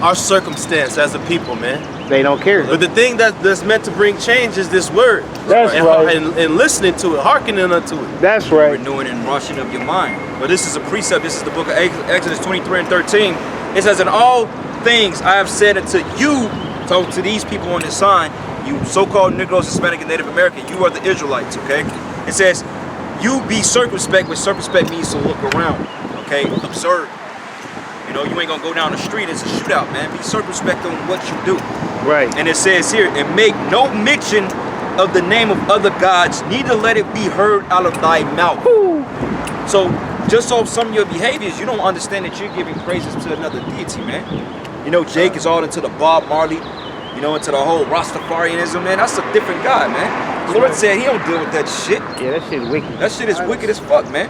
Speaker 3: our circumstance as a people, man.
Speaker 2: they don't care.
Speaker 3: But the thing that's meant to bring change is this word.
Speaker 2: That's right.
Speaker 3: And listening to it, hearkening unto it.
Speaker 2: That's right.
Speaker 1: Renewing and washing of your mind. But this is a precept. This is the book of Exodus 23 and 13. It says, in all things I have said unto you, talk to these people on this sign, you so-called Negroes, Hispanic, and Native American, you are the Israelites, okay? It says, you be circumspect, which circumspect means to look around, okay? Observe. You know, you ain't gonna go down the street, it's a shootout, man. Be circumspect on what you do.
Speaker 2: Right.
Speaker 1: And it says here, and make no mention of the name of other gods, neither let it be heard out of thy mouth. So, just off some of your behaviors, you don't understand that you're giving praises to another deity, man. You know, Jake is all into the Bob Marley, you know, into the whole Rastafarianism, man. That's a different God, man. The Lord said he don't deal with that shit.
Speaker 2: Yeah, that shit wicked.
Speaker 1: That shit is wicked as fuck, man.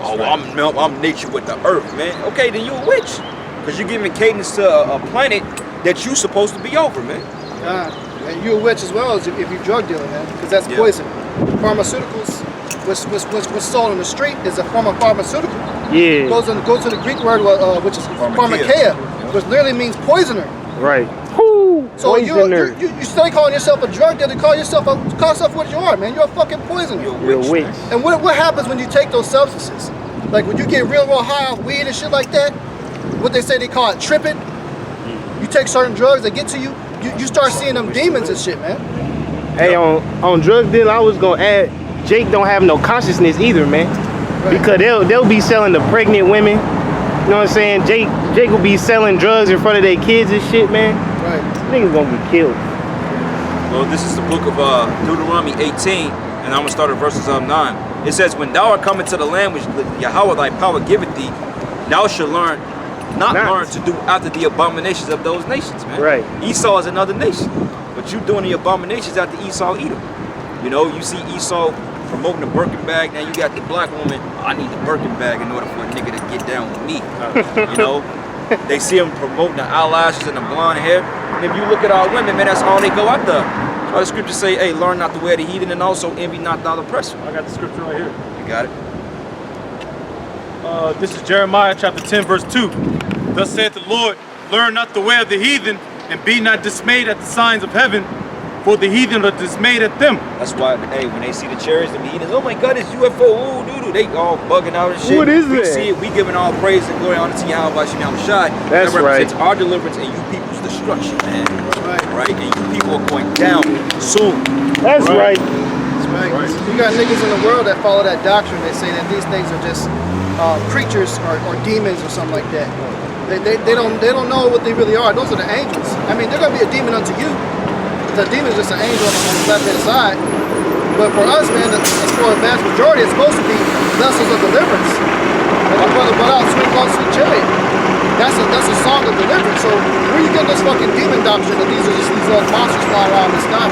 Speaker 1: Oh, well, I'm nature with the earth, man. Okay, then you a witch. Because you're giving cadence to a planet that you supposed to be over, man.
Speaker 4: And you're a witch as well as if you're drug dealing, man, because that's poison. Pharmaceuticals, what's sold on the street is a form of pharmaceutical.
Speaker 2: Yeah.
Speaker 4: Goes to the Greek word, which is pharmakeia, which literally means poisoner.
Speaker 2: Right. Whoo.
Speaker 4: So you
Speaker 2: Poisoner.
Speaker 4: stay calling yourself a drug dealer, call yourself what you are, man. You're a fucking poisoner.
Speaker 2: You're a witch.
Speaker 4: And what happens when you take those substances? Like when you get real high off weed and shit like that, what they say they call it tripping. You take certain drugs that get to you, you start seeing them demons and shit, man.
Speaker 2: Hey, on drug deal, I was gonna add, Jake don't have no consciousness either, man.
Speaker 4: Right.
Speaker 2: Because they'll be selling to pregnant women. You know what I'm saying? Jake will be selling drugs in front of their kids and shit, man.
Speaker 4: Right.
Speaker 2: Niggas gonna get killed.
Speaker 1: Well, this is the book of Deuteronomy 18, and I'm gonna start at verses 9. It says, "When thou art come into the land which Yahawah thy power giveth thee, thou shalt learn to do after the abominations of those nations," man.
Speaker 2: Right.
Speaker 1: Esau is another nation, but you doing the abominations after Esau Edom. You know, you see Esau promoting the Birkin bag. Now you got the black woman. I need the Birkin bag in order for a nigga to get down with me. You know, they see him promoting the eyelashes and the blonde hair. And if you look at our women, man, that's all they go after. That's why the scriptures say, "Hey, learn not to wear the heathen, and also envy not thy oppressor."
Speaker 3: I got the scripture right here.
Speaker 1: You got it.
Speaker 3: This is Jeremiah chapter 10, verse 2. Thus saith the Lord, learn not the way of the heathen, and be not dismayed at the signs of heaven, for the heathen are dismayed at them.
Speaker 1: That's why, hey, when they see the chariots, the heathens, oh my God, it's UFO, ooh, doo-doo, they all bugging out and shit.
Speaker 2: What is
Speaker 1: we
Speaker 2: that?
Speaker 1: see it, we giving all praise and glory honor to YAHAWASHI.
Speaker 2: That's
Speaker 1: that represents
Speaker 2: right.
Speaker 1: our deliverance and you people's destruction, man.
Speaker 4: Right.
Speaker 1: Right? And you people are going down soon.
Speaker 2: That's right.
Speaker 4: That's right. You got niggas in the world that follow that doctrine. They say that these things are just creatures or demons or something like that. They don't know what they really are. Those are the angels. I mean, they're gonna be a demon unto you. The demon is just an angel on the left hand side. But for us, man, as for a vast majority, it's supposed to be vessels of deliverance. Like my brother brought out Sweet Love, Sweet Chili. That's a song of deliverance. So where you get this fucking demon doctrine that these are just these little monsters flying around the sky?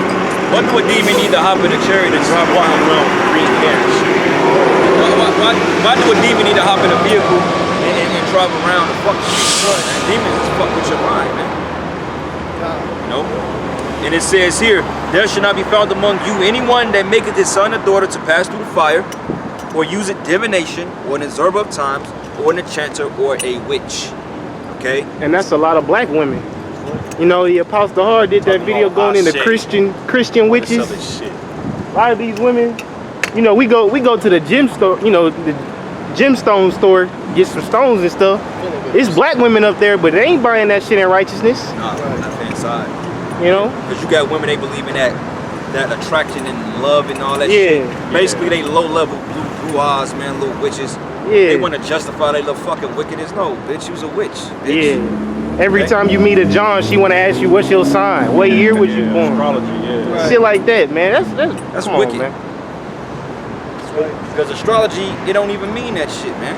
Speaker 1: What do a demon need to hop in a chariot and drive around with green hair and shit? Why do a demon need to hop in a vehicle and drive around and fuck shit? Demons just fuck with your mind, man. You know? And it says here, there shall not be found among you anyone that maketh his son or daughter to pass through the fire, or useth divination, or an observer of times, or an enchanter, or a witch. Okay?
Speaker 2: And that's a lot of black women. You know, the Apostle Hard did that video going into Christian witches. A lot of these women, you know, we go to the gem store, you know, the gemstone store, get some stones and stuff. It's black women up there, but they ain't buying that shit in righteousness.
Speaker 1: Nah, not the inside.
Speaker 2: You know?
Speaker 1: Because you got women, they believe in that attraction and love and all that shit. Basically, they low-level blue eyes, man, little witches.
Speaker 2: Yeah.
Speaker 1: They want to justify their little fucking wickedness. No, bitch, you's a witch. Bitch.
Speaker 2: Yeah. Every time you meet a John, she want to ask you, what's your sign? What year was you born?
Speaker 6: Astrology, yeah.
Speaker 1: Right.
Speaker 2: Shit like that, man. That's come
Speaker 1: wicked.
Speaker 2: on, man.
Speaker 1: Because astrology, it don't even mean that shit, man.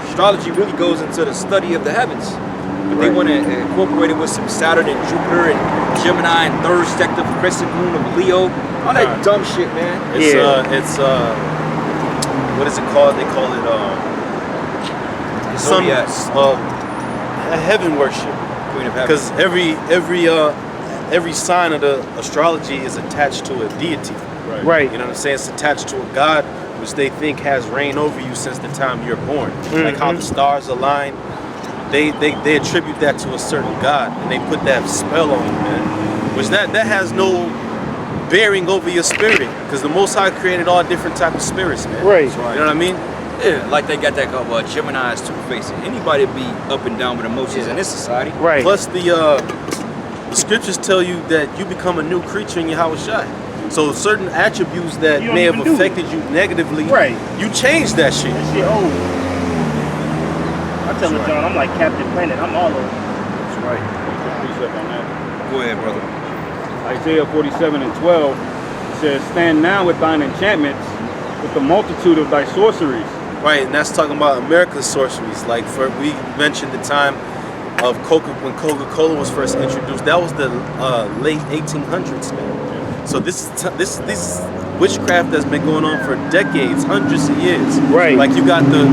Speaker 1: Astrology really goes into the study of the heavens. But they want to incorporate it with some Saturn and Jupiter and Gemini and third sector crescent moon of Leo. All that dumb shit, man.
Speaker 3: It's what is it called? They call it heaven worship.
Speaker 1: Queen of heaven.
Speaker 3: Because every sign of the astrology is attached to a deity.
Speaker 2: Right.
Speaker 3: You know what I'm saying? It's attached to a god which they think has reigned over you since the time you're born. Like how the stars align. They attribute that to a certain god and they put that spell on you, man. Which that has no bearing over your spirit. Because the Most High created all different types of spirits, man.
Speaker 2: Right.
Speaker 3: You know what I mean?
Speaker 1: Yeah, like they got that called Gemini's two-faced. Anybody be up and down with emotions in this society.
Speaker 2: Right.
Speaker 3: Plus the scriptures tell you that you become a new creature in YAHAWASHI. So certain attributes that
Speaker 2: You don't
Speaker 3: may have
Speaker 2: even do
Speaker 3: affected you negatively,
Speaker 2: Right.
Speaker 3: you change that shit.
Speaker 2: That shit old. I tell the John, I'm like Captain Planet. I'm all over.
Speaker 6: That's right. Precept on that.
Speaker 1: Go ahead, brother.
Speaker 6: Isaiah 47:12 says, stand now with thine enchantments, with the multitude of thy sorceries.
Speaker 3: Right, and that's talking about America's sorceries. Like we mentioned the time of when Coca-Cola was first introduced. That was the late 1800s, man. So this witchcraft that's been going on for decades, hundreds of years.
Speaker 2: Right.
Speaker 3: Like you got the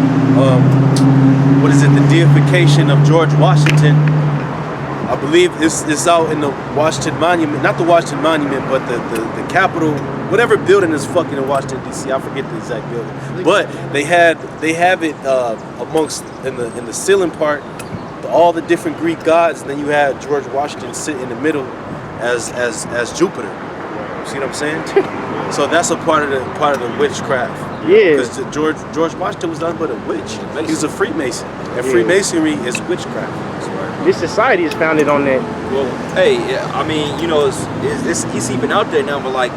Speaker 3: the deification of George Washington. I believe it's out in the Washington Monument, not the Washington Monument, but the Capitol, whatever building is fucking in Washington D.C. I forget the exact building, but they have it amongst in the ceiling part, all the different Greek gods. And then you had George Washington sit in the middle as Jupiter. See what I'm saying? So that's a part of the witchcraft.
Speaker 2: Yeah.
Speaker 3: Because George Washington was nothing but a witch. He was a Freemason, and Freemasonry is witchcraft.
Speaker 2: This society is founded on that.
Speaker 1: Well, hey, yeah, I mean, you know, it's even out there now, but like